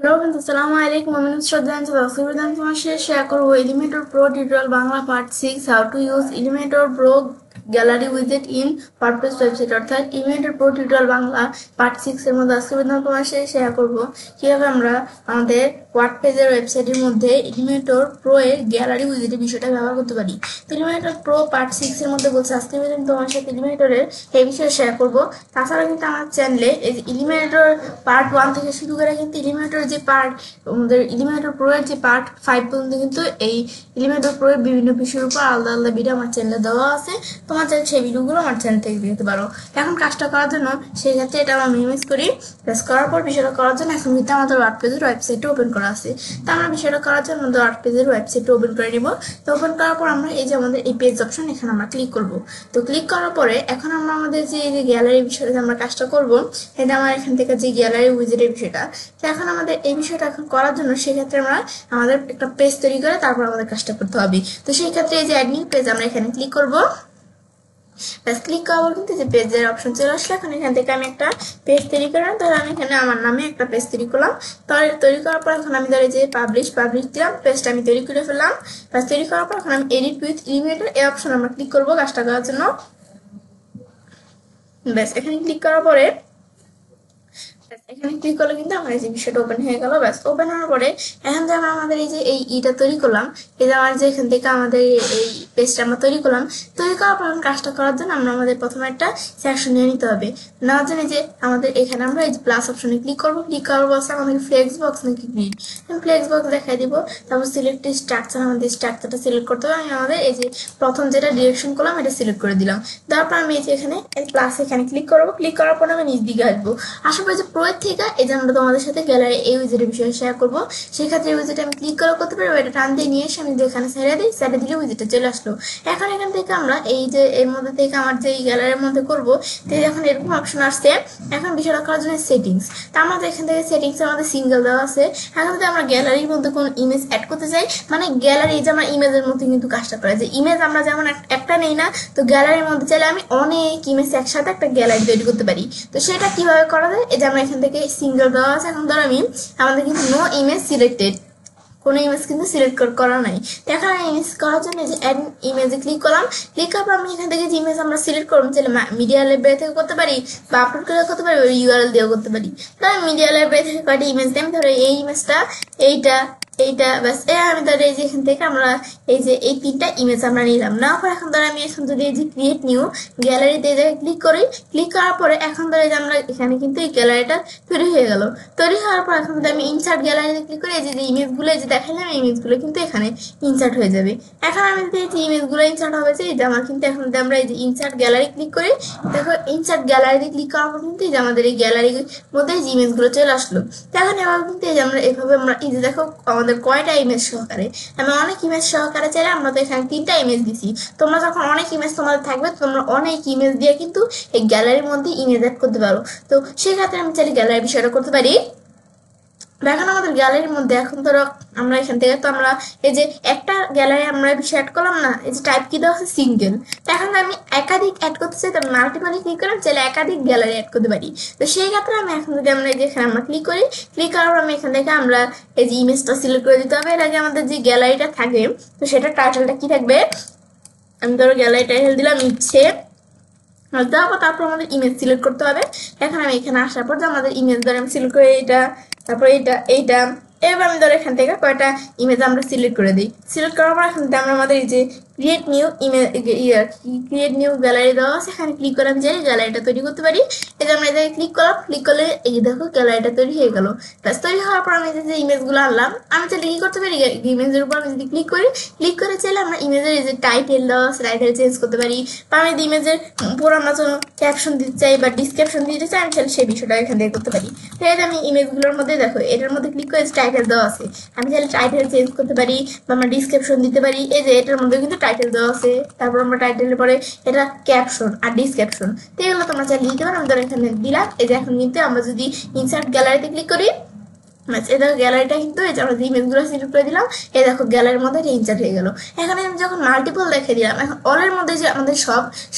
Hello বন্ধু, আসসালামু আলাইকুম। আমি শ্রদ্ধাঞ্জ বাসুবিধান তোমার সাথে শেয়ার করবো Elementor pro tutorial Bangla part 6 how to use Elementor pro gallery উইজেট ইন ওয়ার্ডপ্রেস ওয়েবসাইট। অর্থাৎ Elementor pro tutorial Bangla part 6 এর মধ্যে আজকে তোমার সাথে শেয়ার করবো কিভাবে আমরা আমাদের ওয়ার্ডপ্রেসের ওয়েবসাইটের মধ্যে এলিমেন্টর প্রো এর গ্যালারি উইজেটের বিষয়টা ব্যবহার করতে পারি। এলিমেন্টর প্রো পার্ট 6 এর মধ্যে বলছে আজকে তোমার সাথে এলিমেন্টরের এই বিষয়ে শেয়ার করবো। তাছাড়া কিন্তু আমার চ্যানেলে এই এলিমেন্টর পার্ট 1 থেকে শুরু করে কিন্তু এলিমেন্টর যে পার্ট আমাদের এলিমেন্টর প্রো এর যে পার্ট 5 পর্যন্ত কিন্তু এই এলিমেন্টর প্রো এর বিভিন্ন বিষয়ের উপর আলাদা আলাদা ভিডিও আমার চ্যানেলে দেওয়া আছে। তোমার চাইলে সেই ভিডিওগুলো আমার চ্যানেল থেকে দেখতে পারো। এখন কাজটা করার জন্য সেই ক্ষেত্রে এটা আমরা মিনিমাইজ করি। প্রেস করার পর বিষয়টা করার জন্য এখন কিন্তু আমাদের ওয়ার্ডপ্রেসের ওয়েবসাইটটা ওপেন করা আছে। তো আমরা বিষয়টা করার জন্য আমাদের ওয়ার্ডপ্রেসের ওয়েবসাইটটা ওপেন করে নিব। তো ওপেন করার পর আমরা এই যে আমাদের এই পেজ অপশন এখানে আমরা ক্লিক করব। তো ক্লিক করার পরে এখন আমরা আমাদের যে গ্যালারি বিষয়ে আমরা কাজটা করব, এটা আমার এখান থেকে যে গ্যালারি উইজেটের বিষয়টা। তো এখন আমাদের এই বিষয়টা এখন করার জন্য সেক্ষেত্রে আমরা আমাদের একটা পেজ তৈরি করে তারপর আমাদের কাজটা করতে হবে। তো সেই ক্ষেত্রে এই যে অ্যাড নিউ পেজ আমরা এখানে ক্লিক করব। ক্লিক করার কিন্তু যে পেজের অপশন চলে আসলে এখন এখান থেকে আমি একটা পেজ তৈরি করলাম। তাহলে আমি এখানে আমার নামে একটা পেজ তৈরি করলাম। তৈরি করার পর এখন আমি ধরে যে পাবলিশ দিলাম, পেজটা আমি তৈরি করে ফেললাম। পেজ তৈরি করার পর এখন আমি এডিট উইথ এলিমেন্টর এই অপশন আমরা ক্লিক করবো কাজটা করার জন্য। ব্যাস এখানে ক্লিক করার পরে এখানে ক্লিক করলে কিন্তু আমার এই যে বিষয়টা ওপেন হয়ে গেল। ব্যাস ওপেন হওয়ার পরে এখন যে আমরা আমাদের এই যে ইটা তৈরি করলাম, এই যে আমার যে এখান থেকে আমাদের এই পেজটা আমরা তৈরি করলাম, তৈরি করার পর কাজটা করার জন্য আমরা আমাদের প্রথমে একটা সেকশন নিয়ে নিতে হবে। নেওয়ার জন্য যে আমাদের এখানে আমরা এই যে প্লাস অপশনে ক্লিক করবো। ক্লিক করার পর আমাদের ফ্লেক্স বক্স নাকি গ্রিড, ফ্লেক্স বক্স দেখাই দিব। তারপর সিলেক্ট স্ট্রাকচার, আমাদের স্ট্রাকচারটা সিলেক্ট করতে হবে। আমি আমাদের এই যে প্রথম যেটা ডিরেকশন করলাম এটা সিলেক্ট করে দিলাম। তারপর আমি এই যে এখানে প্লাস এখানে ক্লিক করবো। ক্লিক করার পর আমি নিচ দিকে আসবো। আসার পর যে প্রো থেকে এই যে আমরা তোমাদের সাথে গ্যালারি এই উইজেটের বিষয়ে শেয়ার করবো। সেক্ষেত্রে এই উইজেটে আমি ক্লিক করে করতে পারবো। এটা টান দিয়ে নিয়ে এসে আমি এখানে ছেড়ে দিই, ছেড়ে দিলে উইজেটে চলে আসলো। এখন এখান থেকে আমরা এই যে এর মধ্যে থেকে আমার যে গ্যালারির মধ্যে করবো, তো এখন এরকম অপশন আসছে। এখন বিষয়টা করার জন্য সেটিংস, তো আমাদের এখান থেকে সেটিংস আমাদের সিঙ্গেল দেওয়া আছে। এখন যদি আমরা গ্যালারির মধ্যে কোনো ইমেজ অ্যাড করতে চাই, মানে গ্যালারি যে আমরা ইমেজের মধ্যে কিন্তু কাজটা করে, যে ইমেজ আমরা যেমন একটা নেই না, তো গ্যালারির মধ্যে চাইলে আমি অনেক ইমেজ একসাথে একটা গ্যালারি তৈরি করতে পারি। তো সেটা কিভাবে করা যায়, এই যে আমরা এখান থেকে সিঙ্গেল দেওয়া আছে। এখন ধরো আমাদের কিন্তু নো ইমেজ সিলেক্টেড, কোনো ইমেজ কিন্তু সিলেক্ট করা নাই। তো এখন ইমেজ করার জন্য যে অ্যাড ইমেজে ক্লিক করলাম। ক্লিক করার পর আমি এখান থেকে যে ইমেজ আমরা সিলেক্ট করবো, তাহলে মিডিয়া লাইব্রেরি থেকে করতে পারি বা আপলোড করে করতে পারি, ইউআরএল দিয়েও করতে পারি। তো আমি মিডিয়া লাইব্রেরি থেকে কয়টা ইমেজ দিই, আমি ধরো এই ইমেজটা, এইটা, এইটা, ব্যাস আমি ধরো এই যে এখান থেকে আমরা এই যে এই 3টা ইমেজ আমরা নিলাম। নেওয়ার পর এখন ধরো আমি এখন যদি এই যে ক্রিয়েট নিউ গ্যালারিতে এই জায়গায় ক্লিক করি, ক্লিক করার পরে এখন ধরো যে আমরা এখানে কিন্তু এই গ্যালারিটা তৈরি হয়ে গেল। তৈরি হওয়ার পর এখন যদি আমি ইনসার্ট গ্যালারিতে ক্লিক করি, এই যে ইমেজগুলো যে দেখালাম এই ইমেজগুলো কিন্তু এখানে ইনসার্ট হয়ে যাবে। এখন আমি যদি এই যে ইমেজগুলো ইনসার্ট হবে, যে আমার কিন্তু এখন যদি আমরা এই যে ইনসার্ট গ্যালারি ক্লিক করি, দেখো ইনসার্ট গ্যালারিতে ক্লিক করার পর কিন্তু এই যে আমাদের এই গ্যালারির মধ্যে যে ইমেজগুলো চলে আসলো। এখন এবার কিন্তু এই যে আমরা এভাবে আমরা এই যে দেখো আমাদের কয়টা ইমেজ সহকারে, আমি অনেক ইমেজ সহকারে চাইলে আমরা তো এখানে 3টা ইমেজ দিছি। তোমরা যখন অনেক ইমেজ তোমাদের থাকবে, তোমরা অনেক ইমেজ দিয়ে কিন্তু এই গ্যালারির মধ্যে ইমেজ অ্যাড করতে পারো। তো সেক্ষেত্রে আমি চাইলে গ্যালারির বিষয়টা করতে পারি। দেখেন আমাদের গ্যালারির মধ্যে এখন ধরো আমরা এখান থেকে তো আমরা এই যে একটা গ্যালারি আমরা বিষয় অ্যাড করলাম না, এই যে টাইপ কি দেওয়া আছে সিঙ্গেল। তো এখন আমি একাধিক অ্যাড করতে চাই, তো মাল্টিপালি ক্লিক করলাম, চাইলে একাধিক গ্যালারি অ্যাড করতে পারি। তো সেই ক্ষেত্রে আমি এখন যদি আমরা এই যে এখানে আমরা ক্লিক করি, ক্লিক করার পর আমি এখান থেকে আমরা এই যে ইমেজটা সিলেক্ট করে দিতে হবে। এর আগে আমাদের যে গ্যালারিটা থাকে, তো সেটা টাইটেলটা কি থাকবে, আমি ধরো গ্যালারি টাইটেল দিলাম ইচ্ছে, তারপর আমাদের ইমেজ সিলেক্ট করতে হবে। এখন আমি এখানে আসার পর যে আমাদের ইমেজ ধরে আমি সিলেক্ট করে এইটা, তারপর এইটা এবার আমি ধরো এখান থেকে কয়টা ইমেজ আমরা সিলেক্ট করে দিই। সিলেক্ট করার পর এখান থেকে আমরা আমাদের এই যে create new image create new gallery দেওয়া আছে, এখানে ক্লিক করে আমি চাই গ্যালারিটা তৈরি করতে পারি। এই যে আমরা এই জায়গায় ক্লিক করলাম, ক্লিক করলে এই যে দেখো গ্যালারিটা তৈরি হয়ে গেল। ব্যাস তৈরি হওয়ার পর আমি যে ইমেজগুলো আনলাম, আমি চাইলে কি করতে পারি, ইমেজের উপর আমি যদি ক্লিক করি, ক্লিক করে চাইলে আমরা ইমেজের এই যে টাইটেল দেওয়া আছে টাইটেল চেঞ্জ করতে পারি, বা আমি যদি ইমেজের পুরো আমরা জন্য ক্যাপশন দিতে চাই বা ডিসক্রিপশন দিতে চাই, আমি চাইলে সেই বিষয়টা এখান থেকে করতে পারি। তো এই যে আমি ইমেজগুলোর মধ্যে দেখো এটার মধ্যে ক্লিক করে টাইটেল দেওয়া আছে, আমি চাইলে টাইটেল চেঞ্জ করতে পারি বা আমরা ডিসক্রিপশন দিতে পারি। এই যে এটার মধ্যে কিন্তু টাইটেল দেওয়া আছে, তারপর আমরা টাইটেলের পরে এটা ক্যাপশন আর ডিসক্রিপশন, তো এগুলো তোমরা চাইলে দিতে পারো। আমি ধরো এখানে দিলাম। এই যে এখন কিন্তু আমরা যদি ইনসার্ট গ্যালারিতে ক্লিক করি, এই দেখো গ্যালারিটা কিন্তু এই যে আমরা যে ইমেজগুলো সিলেক্ট করে দিলাম, এই দেখো গ্যালারির মধ্যে এটা ইনসার্ট হয়ে গেল। এখানে আমি যখন মাল্টিপল দেখে দিলাম, এখন অলের মধ্যে যে আমাদের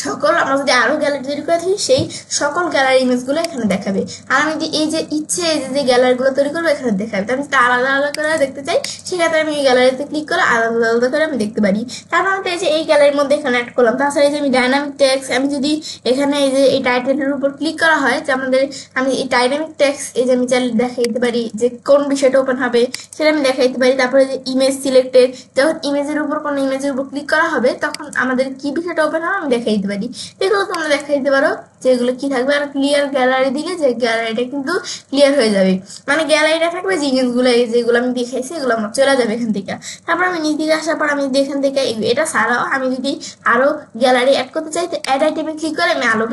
সকল আমরা যদি আরো গ্যালারি তৈরি করে থাকি সেই সকল গ্যালারি ইমেজগুলো এখানে দেখাবে। আর আমি যদি এই যে ইচ্ছে এই যে গ্যালারিগুলো তৈরি করবো এখানে দেখাবে। আমি যদি আলাদা আলাদা করে দেখতে চাই সেক্ষেত্রে আমি এই গ্যালারিতে ক্লিক করে আলাদা আলাদা করে আমি দেখতে পারি। তারপর আমি এই যে এই গ্যালারির মধ্যে এখানে অ্যাড করলাম। তাছাড়া এই যে আমি ডাইনামিক টেক্সট, আমি যদি এখানে এই যে এই টাইটেলের উপর ক্লিক করা হয় যে আমাদের, আমি এই ডাইনামিক টেক্সট এই যে আমি চাইলে দেখাইতে পারি যে কোন বিষয়টা ওপেন হবে সেটা আমি দেখাইতে পারি। তারপরে যে ইমেজ সিলেক্টেড, যখন ইমেজের উপর কোনো ইমেজের উপর ক্লিক করা হবে তখন আমাদের কি বিষয়টা ওপেন হবে আমি দেখাই দিতে পারি। এগুলো তোমরা দেখাই দিতে পারো যে এগুলো কি থাকবে। আর ক্লিয়ার গ্যালারি দিলে যে গ্যালারিটা কিন্তু ক্লিয়ার হয়ে যাবে, মানে গ্যালারিটা থাকবে যে ইমেজগুলো যেগুলো আমি দেখাইছি এগুলো আমার চলে যাবে এখান থেকে। তারপর আমি নিচ দিকে আসার পর আমি এখান থেকে এটা ছাড়াও আমি যদি আরো গ্যালারি অ্যাড করতে চাই তো অ্যাড আইটেমে ক্লিক করে আমি আরো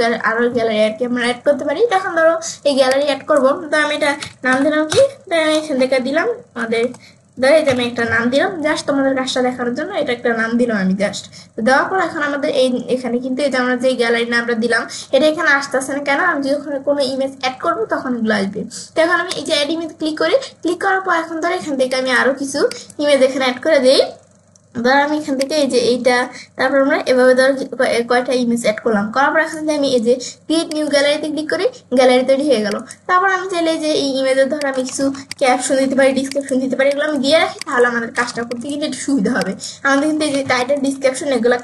গ্যালারি আমরা অ্যাড করতে পারি। তখন ধরো এই গ্যালারি অ্যাড করবো, তো আমি এটা নাম দিলাম কি, আমি এখান থেকে দিলাম আমাদের ধরো এই যে আমি একটা নাম দিলাম জাস্ট তোমাদের কাজটা দেখানোর জন্য, এটা একটা নাম দিলাম আমি জাস্ট। দেওয়ার পর এখন আমাদের এই এখানে কিন্তু এই যে আমরা যে গ্যালারি নামটা দিলাম এটা এখানে আসতেছে না কেন, আমি যখন কোনো ইমেজ অ্যাড করবো তখন এগুলো আসবে। তো এখন আমি এই যে অ্যাড ইমেজ ক্লিক করি, ক্লিক করার পর এখন ধরো এখান থেকে আমি আরো কিছু ইমেজ এখানে অ্যাড করে দিই। ধরো আমি এখান থেকে এই যে এইটা, তারপর আমরা এভাবে ধরো কয়টা ইমেজ অ্যাড করলাম, করার পর এখান থেকে আমি এই যে ক্রিয়েট নিউ গ্যালারিতে ক্লিক করি, গ্যালারি তৈরি হয়ে গেল। তারপর আমি চাইলে যে এই ইমেজের ধরো আমি কিছু ক্যাপশন দিতে পারি, ডিসক্রিপশন দিতে পারি, এগুলো আমি দিয়ে রাখি, তাহলে আমাদের কাজটা করতে কিন্তু একটু সুবিধা হবে। আমাদের কিন্তু এই যে টাইটেল ডিসক্রিপশন এগুলো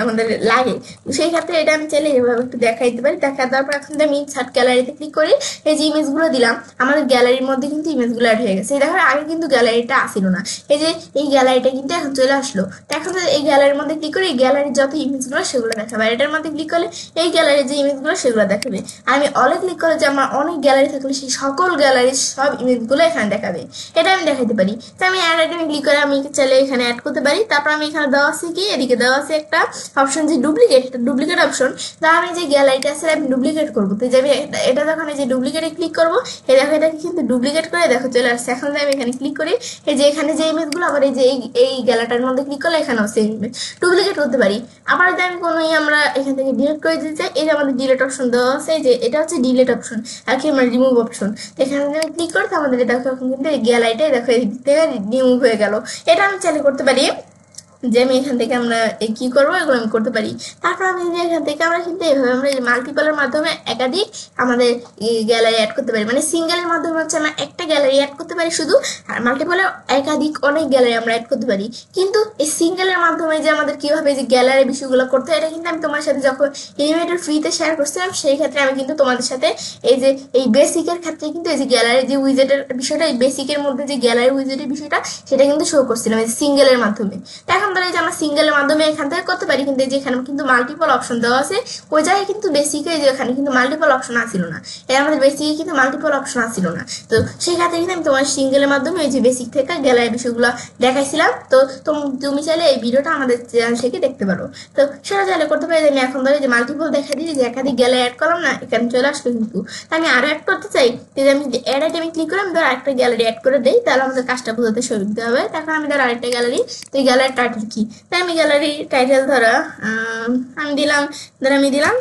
আমাদের লাগে, সেই ক্ষেত্রে এটা আমি চাইলে এভাবে একটু দেখাই দিতে পারি। দেখা দেওয়ার পর এখন আমি ইনসার্ট গ্যালারিতে ক্লিক করি, এই যে ইমেজগুলো দিলাম আমাদের গ্যালারির মধ্যে কিন্তু ইমেজগুলো অ্যাড হয়ে গেছে। দেখো আগে কিন্তু গ্যালারিটা আসিল না, এই যে এই গ্যালারিটা কিন্তু এখন চলে আসলো। তো এখন এই গ্যালারির মধ্যে ক্লিক করে এই গ্যালারির যত ইমেজগুলো সেগুলো দেখাবে, আর এটার মধ্যে ক্লিক করলে এই গ্যালারির যে ইমেজগুলো সেগুলো দেখাবে। আর আমি অলে ক্লিক করে যে আমার অনেক গ্যালারি থাকলে সেই সকল গ্যালারির সব ইমেজগুলো এখানে দেখাবে, এটা আমি দেখাইতে পারি। তো আমি অ্যাড আইটেমে ক্লিক করে আমি চাইলে এখানে অ্যাড করতে পারি। তারপর আমি এখানে দেওয়া আছে কি, এদিকে দেওয়া আছে একটা অপশন যে ডুপ্লিকেট অপশন, তা আমি যে গ্যালারিটা আছে আমি ডুপ্লিকেট করবো। তো যাবে এটা যখন এই যে ডুপ্লিকেটে ক্লিক করবো, এই দেখো এটাকে কিন্তু ডুপ্লিকেট করে দেখো চলে আসছে। এখন আমি এখানে ক্লিক করি, এই যে এখানে যে ইমেজগুলো আবার এই যে এই গ্যালারিটার মধ্যে ক্লিক করলে এখানেও সেম ইমেজ ডুপ্লিকেট করতে পারি। আবার যদি আমি কোনো আমরা এখান থেকে ডিলিট করে দিতে চাই, এই যে আমাদের ডিলিট অপশন দেওয়া আছে, যে এটা হচ্ছে ডিলিট অপশন আর কি আমরা রিমুভ অপশন। এখানে যদি আমি ক্লিক করি তো আমাদের দেখো এখন কিন্তু এই গ্যালারিটাই দেখো এই দিক থেকে রিমুভ হয়ে গেল। এটা আমি চালু করতে পারি যে আমি এখান থেকে আমরা কি করবো এগুলো আমি করতে পারি। তারপর আমি যে এখান থেকে আমরা কিন্তু এইভাবে আমরা মাল্টিপলের মাধ্যমে একাধিক আমাদের গ্যালারি অ্যাড করতে পারি, মানে সিঙ্গেলের মাধ্যমে হচ্ছে আমরা একটা গ্যালারি অ্যাড করতে পারি শুধু, আর মাল্টিপলে একাধিক অনেক গ্যালারি আমরা অ্যাড করতে পারি। কিন্তু এই সিঙ্গেলের মাধ্যমে যে আমাদের কিভাবে যে গ্যালারি বিষয়গুলো করতে হয় এটা কিন্তু আমি তোমার সাথে যখন এলিমেন্টর ফ্রিতে শেয়ার করছিলাম সেই ক্ষেত্রে আমি কিন্তু তোমাদের সাথে এই যে এই বেসিকের ক্ষেত্রে কিন্তু এই যে গ্যালারি যে উইজেটের বিষয়টা, এই বেসিকের মধ্যে যে গ্যালারি উইজেটের বিষয়টা সেটা কিন্তু শো করছিলাম এই সিঙ্গেলের মাধ্যমে। এখন ধরো যে আমরা সিঙ্গেলের মাধ্যমে এখান থেকে করতে পারি, কিন্তু এই যে এখানে কিন্তু মাল্টিপল অপশন দেওয়া আছে, ওই জায়গায় কিন্তু বেসিকে যে এখানে কিন্তু মাল্টিপল অপশন আসছিল না, এর আমাদের বেসিকে কিন্তু মাল্টিপল অপশন আসছিল না। তো সেই ক্ষেত্রে কিন্তু আমি তোমার সিঙ্গেলের মাধ্যমে এই যে বেসিক থেকে গ্যালারি বিষয়গুলো দেখাইছিলাম। তো তুমি চাইলে এই ভিডিওটা আমাদের চ্যানেল থেকে দেখতে পারো। তো সেটা চাইলে করতে পারি। আমি এখন ধরো যে মাল্টিপল দেখা দিই যে একাধিক গ্যালারি অ্যাড করলাম না, এখানে চলে আসলো। কিন্তু আমি আরো অ্যাড করতে চাই, যে আমি অ্যাড আইটেমে ক্লিক করে আমি ধরো আরেকটা গ্যালারি অ্যাড করে দিই, তাহলে আমাদের কাজটা বোঝাতে সুবিধা হবে। তখন আমি ধরো আরেকটা গ্যালারি, তো এই গ্যালারি টাইটেল কি, তাই আমি গ্যালারি টাইটেল ধরো আমি দিলাম, ধরো আমি দিলাম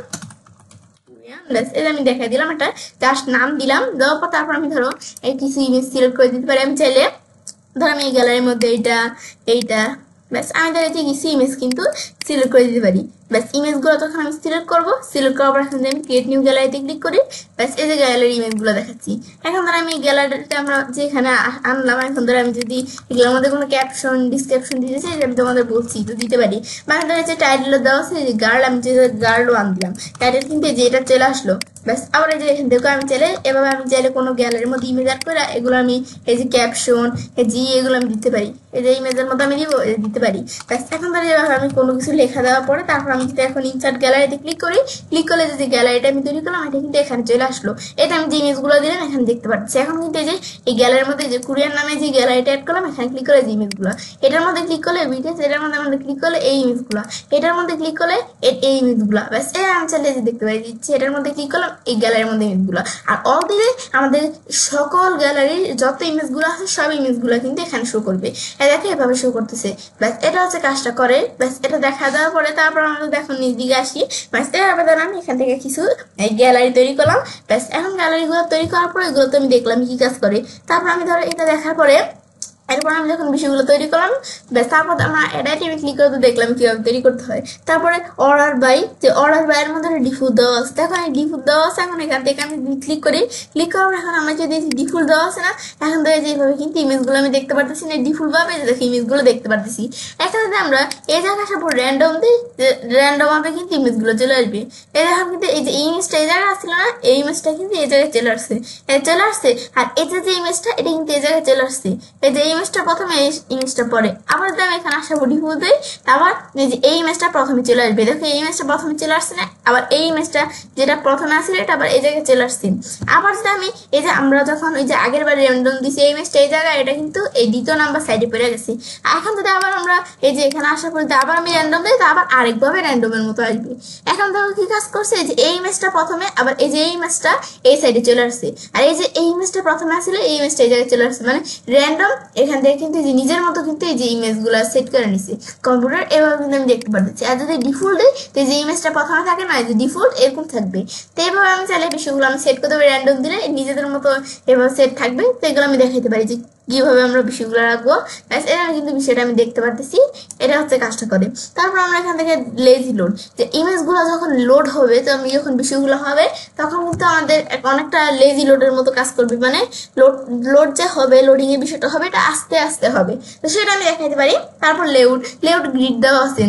আমি দেখাই দিলাম একটা জাস্ট নাম দিলাম, দেওয়ার পর তারপর আমি ধরো এই কিছু ইমেজ সিলেক্ট করে দিতে পারি। আমি চাইলে ধরো আমি এই গ্যালারির মধ্যে এইটা ব্যাস আমি ধরো যে কিছু ইমেজ কিন্তু সিলেক্ট করে দিতে পারি। ব্যাস ইমেজগুলো তখন আমি সিলেক্ট করবো, সিলেক্ট করার পর এখন আমি ক্রিয়েট নিউ গ্যালারিতে ক্লিক করি, ব্যাস এই যে গ্যালারির ইমেজগুলো দেখাচ্ছি। এখন ধরো আমি এই গ্যালারিতে আমরা যেখানে আনলাম, এখন ধরো আমি যদি এগুলোর মধ্যে কোনো ক্যাপশন ডিসক্রিপশন দিতে চাই আমি তোমাদের বলছি তো দিতে পারি। মানে ধরো যে টাইটেল দেওয়া আছে যে গার্ল, আমি যে গার্ল 1 দিলাম, টাইটেল কিন্তু যে এটা চলে আসলো। ব্যাস আবার এই যে এখান থেকে আমি চাইলে এভাবে আমি চাইলে কোনো গ্যালারির মধ্যে ইমেজ অ্যাড করে এগুলো আমি এই যে ক্যাপশন এগুলো আমি দিতে পারি, এই যে ইমেজের মধ্যে আমি দিতে পারি। ব্যাস এখন ধরো যেভাবে আমি কোনো কিছু লেখা দেওয়ার পরে তারপর আমি যদি এখন ইনসার্ট গ্যালারিতে ক্লিক করি, ক্লিক করলে যে গ্যালারিটা আমি তৈরি করলাম এটা কিন্তু এখানে চলে আসলো। এটা আমি যে ইমেজগুলো দিলাম এখানে দেখতে পাচ্ছি। এখন কিন্তু এই যে এই গ্যালারির মধ্যে যে কুরিয়ার নামে যে গ্যালারিটা অ্যাড করলাম এখানে ক্লিক করে যে ইমেজগুলো, এটার মধ্যে ক্লিক করলে ভিডিওস, এটার মধ্যে আমাদের ক্লিক করলে এই ইমেজগুলো, এটার মধ্যে ক্লিক করলে এই ইমেজগুলো, ব্যাস এই আমি চাইলে যে দেখতে পারি দিচ্ছি এটার মধ্যে ক্লিক করলাম এই গ্যালারির মধ্যে ইমেজগুলো। আর অল দিলে আমাদের সকল গ্যালারির যত ইমেজগুলো আছে সব ইমেজগুলো কিন্তু এখানে শো করবে। দেখে এভাবে শো করতেছে। ব্যাস এটা হচ্ছে কাজটা করে। ব্যাস এটা দেখা দেওয়ার পরে তারপর আমরা আপাতত এখন নিজ দিকে আসি। ব্যাস আপাতত আমি এখান থেকে কিছু গ্যালারি তৈরি করলাম। ব্যাস এখন গ্যালারিগুলো তৈরি করার পরে এগুলো তো আমি দেখলাম কি কাজ করে। তারপর আমি ধরো এটা দেখার পরে এরপর আমি যখন বিষয়গুলো তৈরি করলাম, ব্যাস তারপর আমরা এটা টিভি ক্লিক করে দেখলাম কিভাবে তৈরি করতে হয়। তারপরে অর্ডার বাই, যে অর্ডার বাইয়ের মধ্যে ডিফল্ট দেওয়া আছে, দেখো এই ডিফল্ট দেওয়া আছে। এখন এখান থেকে আমি ক্লিক করি, ক্লিক করার এখন আমার যদি ডিফল্ট দেওয়া আছে না, এখন থেকে যেভাবে কিন্তু ইমেজগুলো আমি দেখতে পারতেছি না, ডিফল্ট ভাবে দেখো ইমেজগুলো দেখতে পারতেছি। এখন যদি আমরা এই জায়গায় আসার পর র্যান্ডম দিই, র্যান্ডম ভাবে কিন্তু ইমেজগুলো চলে আসবে। এই দেখো কিন্তু এই যে ইমেজটা এই জায়গায় আসছিল না, এই ইমেজটা কিন্তু এই জায়গায় চলে আসছে, চলে আসছে। আর এই যে ইমেজটা এটা কিন্তু এই জায়গায় চলে আসছে। এই যে ইমেজটা প্রথমে, এই ইমেজটা পরে, আবার যদি আমি এখানে আসা বডি ফুল দেই, আবার এই ইমেজটা প্রথমে চলে আসবে। দেখো এই ইমেজটা প্রথমে চলে আসছে না, আবার এই ইমেজটা যেটা প্রথমে আসছিল এটা আবার এই জায়গায় চলে আসছে। আবার যদি আমি এই যে আমরা যখন ওই যে আগের বার র্যান্ডম দিছি এই ইমেজটা এই জায়গায়, এটা কিন্তু এই দ্বিতীয় নাম্বার সাইডে পড়ে গেছে। এখন যদি আবার আমরা এই যে এখানে আসার পর আবার আমি র্যান্ডম দিই, তো আবার আরেকভাবে র্যান্ডমের মতো আসবে। এখন দেখো কি কাজ করছে, যে এই ইমেজটা প্রথমে, আবার এই যে এই ইমেজটা এই সাইডে চলে আসছে, আর এই যে এই ইমেজটা প্রথমে আসছিল এই ইমেজটা এই জায়গায় চলে আসছে। মানে র্যান্ডম এখান থেকে কিন্তু যে নিজের মতো কিন্তু এই যে ইমেজগুলো সেট করে নিছে কম্পিউটার, এভাবে কিন্তু আমি দেখতে পাচ্ছি। আর যদি ডিফল্ট দিই, তো যে ইমেজটা প্রথমে থাকে না, যে ডিফল্ট এরকম থাকবে। তো এইভাবে আমি চাইলে বিষয়গুলো আমি সেট করতে পারি, র্যান্ডম দিলে নিজেদের মতো এভাবে সেট থাকবে। তো এগুলো আমি দেখাইতে পারি যে কিভাবে আমরা বিষয়গুলো রাখবো। এটা কিন্তু বিষয়টা আমি দেখতে পারতেছি, এটা হচ্ছে কাজটা করে। তারপর আমরা এখান থেকে লেজি লোড, যে ইমেজগুলো যখন লোড হবে, তো আমি যখন বিষয়গুলো হবে তখন কিন্তু আমাদের অনেকটা লেজি লোডের মতো কাজ করবে। মানে লোড যে হবে, লোডিং এর বিষয়টা হবে, এটা আস্তে আস্তে হবে। তো সেটা আমি দেখাইতে পারি। তারপর লেআউট গ্রিড দেওয়া আছে,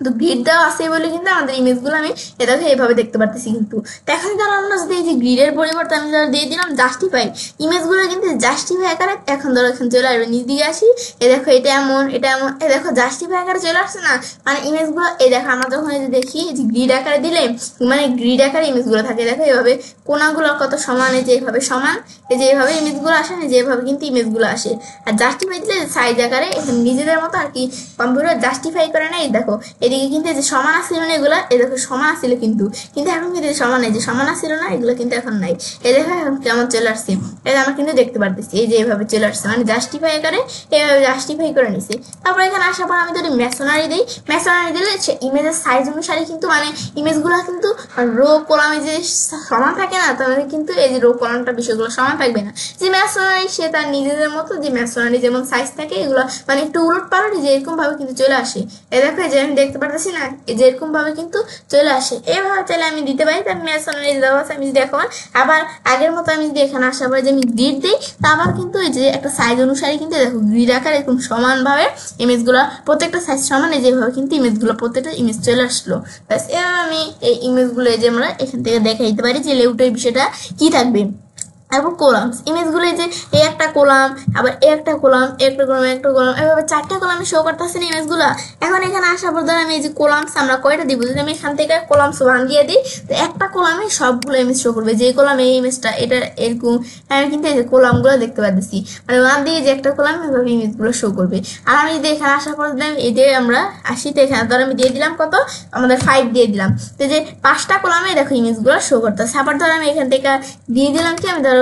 তো গ্রিড দেওয়া আছে বলে কিন্তু আমাদের ইমেজগুলো আমি এটাকে এইভাবে দেখতে পারতেছি। কিন্তু এখন ধরো আমরা যদি এই যে গ্রিডের পরিবর্তে আমি ধরো দিয়ে দিলাম জাস্টিফাই, ইমেজগুলো কিন্তু জাস্টিফাই আকারে এখন ধরো এখানে চলে আসবে। নিচ দিকে আসি, এ দেখো এটা এমন, এটা এমন, এ দেখো জাস্টিফাই আকারে চলে আসছে না। মানে ইমেজগুলো এই দেখো আমরা যখন এই যে দেখি যে গ্রিড আকারে দিলে, মানে গ্রিড আকারে ইমেজগুলো থাকে, দেখো এইভাবে কোনাগুলো কত সমান, এই যে এইভাবে সমান, এই যে এইভাবে ইমেজগুলো আসে না, যেভাবে কিন্তু ইমেজগুলো আসে। আর জাস্টিফাই দিলে সাইজ আকারে নিজেদের মতো আর কি কম্পিউটার জাস্টিফাই করে না। এই দেখো এদিকে কিন্তু এই যে সমান আসছিল না, এগুলো এই দেখো সমান আসছিল, কিন্তু এখন কিন্তু সমান নেই, যে সমান আসছিল না এগুলো কিন্তু এখন নাই। এই দেখো এখন কেমন চলে আসছে, এটা আমরা কিন্তু দেখতে পারতেছি। এই যে এইভাবে চলে আসছে, মানে জাস্টিফাই করে এইভাবে জাস্টিফাই করে নিছে। তারপর এখানে আসার পর আমি যদি মেসোনারি দিই, মেসোনারি দিলে ইমেজের সাইজ অনুসারে কিন্তু মানে ইমেজগুলো কিন্তু রো কলামে যে সমান থাকে না, তাহলে কিন্তু এই যে রো কলামটা বিষয়গুলো সমান থাকবে না। যে মেসোনারি সে তার নিজেদের মতো যে মেসোনারি যেমন সাইজ থাকে, এগুলো মানে একটু উলট পালট যে এরকম ভাবে কিন্তু চলে আসে। এ দেখো যে আমি দেখতে পারতেছি না, যেরকম ভাবে কিন্তু চলে আসে। এইভাবে চাইলে আমি দিতে পারি। তার মেসোনারি দেওয়া আছে, আমি যদি এখন আবার আগের মতো আমি যদি এখানে আসার পরে যে আমি গ্রিড দিই, তা আবার কিন্তু এই যে একটা সাইজ অনুসারে কিন্তু দেখো গ্রিড আকার এরকম সমান ভাবে ইমেজগুলো প্রত্যেকটা সাইজ সমান, যেভাবে কিন্তু ইমেজগুলো প্রত্যেকটা ইমেজ চলে আসলো। ব্যাস এভাবে আমি এই ইমেজগুলো যে আমরা এখান থেকে দেখা দিতে পারি যে লেআউটের বিষয়টা কি থাকবে। এবং কলামস, ইমেজগুলো যে এই একটা কলাম, আবার একটা কলাম, একটা কলাম, একটা কলাম, এভাবে 4টা কলামে শো করতেছে না ইমেজগুলো। এখন এখানে আসার পর ধর আমি এই যে কলামস আমরা কয়টা দিব, যদি আমি এখান থেকে কলামস 1 দিয়ে দিই, তো একটা কলামে সবগুলো ইমেজ শো করবে। যে কলামে এই ইমেজটা এটা এরকম, আমি কিন্তু এই যে কলামগুলো দেখতে পাচ্ছি, মানে 1 দিয়ে যে একটা কলাম এভাবে ইমেজগুলো শো করবে। আর আমি যদি এখানে আসার পর দিলাম এই যে আমরা আসি, তো এখানে ধর আমি দিয়ে দিলাম কত, আমাদের 5 দিয়ে দিলাম, তো যে 5টা কলামে দেখো ইমেজগুলো শো করতেছে। আবার ধর আমি এখান থেকে দিয়ে দিলাম কি, আমি ধরো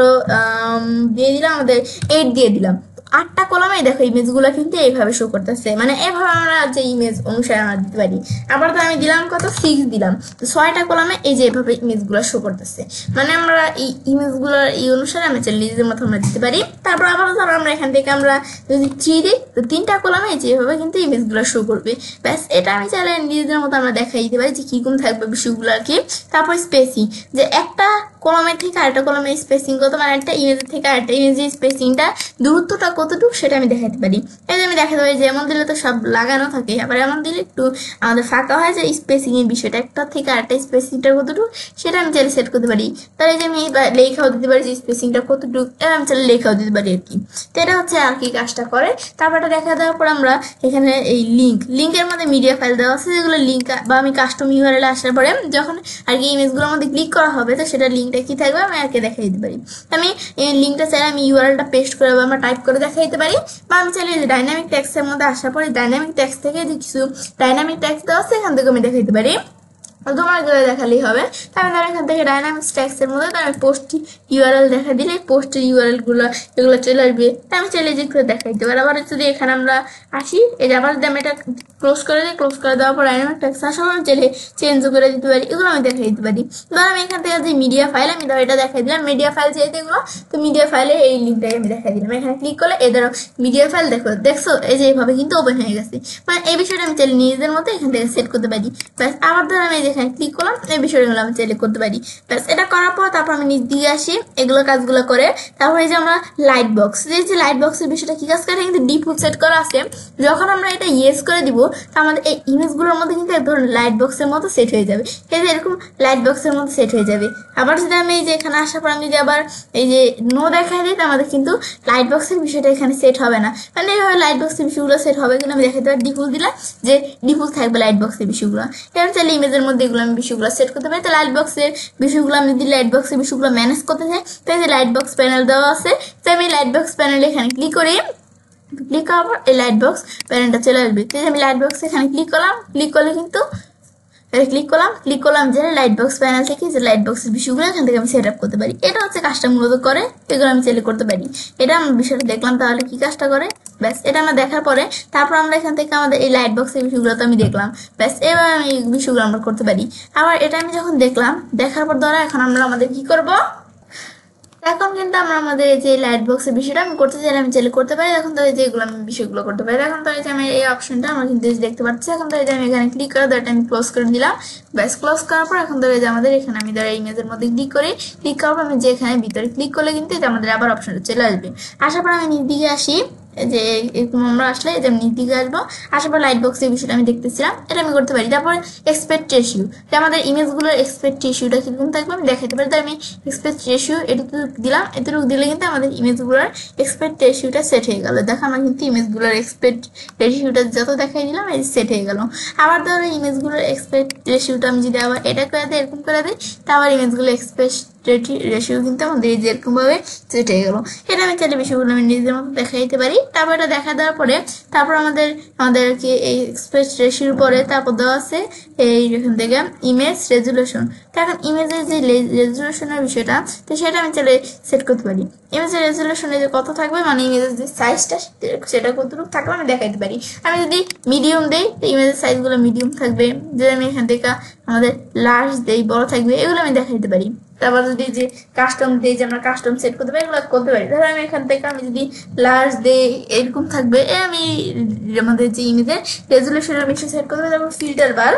দিয়ে দিলাম আমাদের 8 দিয়ে দিলাম, 8টা কলামে দেখো ইমেজগুলো কিন্তু এইভাবে শো করতেছে। মানে এইভাবে আমরা যে ইমেজ অনুসারে আমরা দিতে পারি। আবার তো আমি দিলাম কত, 6 দিলাম, তো 6টা কলামে এই যে এইভাবে ইমেজগুলো শো করতেছে। মানে আমরা এই ইমেজগুলোর এই অনুসারে আমরা চাইলে নিজেদের মতো আমরা দিতে পারি। তারপর আবার ধরো আমরা এখান থেকে আমরা যদি 3 দিই, তো 3টা কলামে যেভাবে কিন্তু ইমেজগুলো শো করবে। ব্যাস এটা আমি চাইলে নিজেদের মতো আমরা দেখাই দিতে পারি যে কিরকম থাকবে বিষয়গুলো আর কি। তারপর স্পেসিং, যে একটা কলামের থেকে আরেকটা কলামের স্পেসিং কত, মানে একটা ইমেজের থেকে আরেকটা ইমেজের স্পেসিংটা দূরত্বটা কতটুকু সেটা আমি দেখাতে পারি। এই যে আমি দেখাতে পারি যে এমন দিলে তো সব লাগানো থাকে, আবার এমন দিলে একটু আমাদের ফাঁকা হয়, যে স্পেসিং এর বিষয়টা একটা থেকে আরেকটা স্পেসিংটা কতটুকু সেটা আমি চাইলে সেট করতে পারি। তাহলে যে আমি লেখাও দিতে পারি যে স্পেসিংটা কতটুকু, আমি চাইলে লেখাও দিতে পারি আর কি। তো এটা হচ্ছে আর কি কাজটা করে। তারপর এটা দেখা দেওয়ার পর আমরা এখানে এই লিঙ্কের মধ্যে মিডিয়া ফাইল দেওয়া আছে, যেগুলো লিঙ্ক বা আমি কাস্টম ইউআরএল আসার পরে যখন আর কি ইমেজগুলোর মধ্যে ক্লিক করা হবে, তো সেটা লিঙ্কটা কি থাকবে আমি আর কি দেখাই দিতে পারি। আমি এই লিঙ্কটা চাইলে আমি ইউআরএলটা পেস্ট করে বা আমরা টাইপ করে দেখাই দিতে পারি, বা আমি চাইলে ডাইনামিক টেক্সটের মধ্যে আসার পরে ডাইনামিক টেক্সট থেকে যে কিছু ডাইনামিক টেক্সট দেওয়া আছে এখান থেকে আমি দেখাইতে পারি। তোমার গুলো দেখালেই হবে। তাহলে আমি এখান থেকে ডাইনামিক্স ট্যাক্স এর মধ্যে আমি পোস্ট ইউআরএল দেখা দিলে পোস্টের ইউআরএল গুলো এগুলো চলে আসবে। আমি চাইলে যে করে দেখাই দিতে পারি। আবার যদি এখানে আমরা আসি, এই যে আবার যদি আমি এটা ক্লোজ করে দিই, ক্লোজ করে দেওয়ার পর ডাইনামিক ট্যাক্স আসার আমি চাইলে চেঞ্জ করে দিতে পারি, এগুলো আমি দেখাই দিতে পারি। ধর আমি এখান থেকে যে মিডিয়া ফাইল আমি ধর এটা দেখাই দিলাম, মিডিয়া ফাইল যেহেতু এগুলো, তো মিডিয়া ফাইলে এই লিঙ্কটাকে আমি দেখাই দিলাম। এখানে ক্লিক করলে এই ধরো মিডিয়া ফাইল দেখছো এই যে এইভাবে কিন্তু ওপেন হয়ে গেছে। মানে এই বিষয়টা আমি চাইলে নিজেদের মতো এখান থেকে সেট করতে পারি। ব্যাস আবার ধর আমি যেখানে ক্লিক করলাম এই বিষয়গুলো আমি চাইলে করতে পারি। ব্যাস এটা করার পর তারপর আমি নিচ দিকে আসি, এগুলো কাজগুলো করে তারপরে এই যে আমরা লাইট বক্স, যে লাইট বক্সের বিষয়টা কি কাজ করে, কিন্তু ডিফল্ট সেট করা আছে। যখন আমরা এটা ইয়েস করে দিব তো আমাদের এই ইমেজগুলোর মধ্যে কিন্তু এক ধরনের লাইট বক্সের মতো সেট হয়ে যাবে, এই যে এরকম লাইট বক্সের মতো সেট হয়ে যাবে। আবার যদি আমি এই যে এখানে আসার পর আমি যদি আবার এই যে নো দেখাই দিই, আমাদের কিন্তু লাইট বক্সের বিষয়টা এখানে সেট হবে না। মানে এইভাবে লাইট বক্সের বিষয়গুলো সেট হবে, কিন্তু আমি দেখাতে পারি ডিফল্ট দিলাম যে ডিফল্ট থাকবে লাইট বক্সের বিষয়গুলো। এবার চাইলে ইমেজের মধ্যে এগুলো আমি বিষয়গুলো সেট করতে পারি। তো লাইট বক্সের বিষয়গুলো আমি যদি লাইট বক্সের বিষয়গুলো ম্যানেজ করতে চাই, তো এই যে লাইট বক্স প্যানেল দেওয়া আছে, তো আমি লাইট বক্স প্যানেল এখানে ক্লিক করি, ক্লিক করার পর এই লাইট বক্স প্যানেলটা চলে আসবে। তো আমি লাইট বক্স এখানে ক্লিক করলাম, ক্লিক করলে কিন্তু ক্লিক করলাম যে লাইট বক্স প্যানেল থেকে যে লাইট বক্সের বিষয়গুলো এখান থেকে আমি সেট আপ করতে পারি। এটা হচ্ছে কাজটা মূলত করে, এগুলো আমি চাইলে করতে পারি। এটা আমরা বিষয়টা দেখলাম, তাহলে কি কাজটা করে। ব্যাস এটা আমরা দেখার পরে তারপর আমরা এখান থেকে আমাদের এই লাইট বক্সের বিষয়গুলো তো আমি দেখলাম। ব্যাস এবার আমি এই বিষয়গুলো আমরা করতে পারি। আবার এটা আমি যখন দেখলাম, দেখার পর ধরো এখন আমরা আমাদের কি করব, এখন কিন্তু আমরা আমাদের যে লাইট বক্সের বিষয়টা আমি করতে চাইলে আমি চাইলে করতে পারি। এখন তো এই যে এগুলো আমি বিষয়গুলো করতে পারি। এখন তো এই যে আমি এই অপশনটা আমরা কিন্তু দেখতে পাচ্ছি। এখন তো এই যে আমি এখানে ক্লিক করে এটা আমি ক্লোজ করে দিলাম। ব্যাস ক্লোজ করার পর এখন ধরে যে আমাদের এখানে আমি ধরে ইমেজের মধ্যে ক্লিক করি, ক্লিক করার পর আমি যে এখানে ভিতরে ক্লিক করলে কিন্তু এটা আমাদের আবার অপশনটা চলে আসবে। আসার পর আমি নিচ দিকে আসি, যে এরকম আমরা আসলে যে আমি নিচ দিকে আসবো, আসার পর লাইট বক্সের বিষয়টা আমি দেখতেছিলাম, এটা আমি করতে পারি। তারপর এক্সপেক্ট রেশিও, যে আমাদের ইমেজগুলোর এক্সপেক্ট রেশিওটা কিরকম থাকবে আমি দেখাতে পারি। তাই আমি এক্সপেক্ট রেশিও এটুকু দিলাম, এতটুকু দিলে কিন্তু আমাদের ইমেজগুলোর এক্সপেক্ট রেশিওটা সেট হয়ে গেল। দেখো আমার কিন্তু ইমেজগুলোর এক্সপেক্ট রেশিওটা যত দেখাই দিলাম এই সেট হয়ে গেল। আবার ধরো ইমেজগুলোর এক্সপেক্ট রেশিওটা আমি যদি আবার এটা করে দিই, এরকম করে দিই, তা আবার ইমেজগুলো এক্সপেক্ট রেশিও কিন্তু আমাদের এই যে এরকম ভাবে সেট হয়ে গেল। এটা আমি চাইলে বিষয়গুলো আমি নিজেদের মতো দেখা দিতে পারি। তারপর এটা দেখা দেওয়ার পরে তারপর আমাদেরকে এই এক্সপেক্ট রেশিওর পরে তারপর দেওয়া আছে এই এখান থেকে ইমেজ রেজুলেশন। তো এখন ইমেজের যে রেজুলেশনের বিষয়টা, তো সেটা আমি চাইলে সেট করতে পারি। ইমেজের রেজুলেশনে যে কত থাকবে, মানে ইমেজের যে সাইজটা সেটা কতটুকু থাকবে আমি দেখাইতে পারি। আমি যদি মিডিয়াম দেই তো ইমেজের সাইজগুলো মিডিয়াম থাকবে, যদি আমি এখান থেকে আমাদের লার্জ দেই বড় থাকবে, এগুলো আমি দেখাইতে পারি। তারপর যদি যে কাস্টম দেই, যে আমরা কাস্টম সেট করতে পারি, এগুলো করতে পারি। ধরো আমি এখান থেকে আমি যদি লার্জ দেই এরকম থাকবে, আমি আমাদের যে ইমেজের রেজুলেশনের বিষয় সেট করতে পারি। তারপর ফিল্টার বার,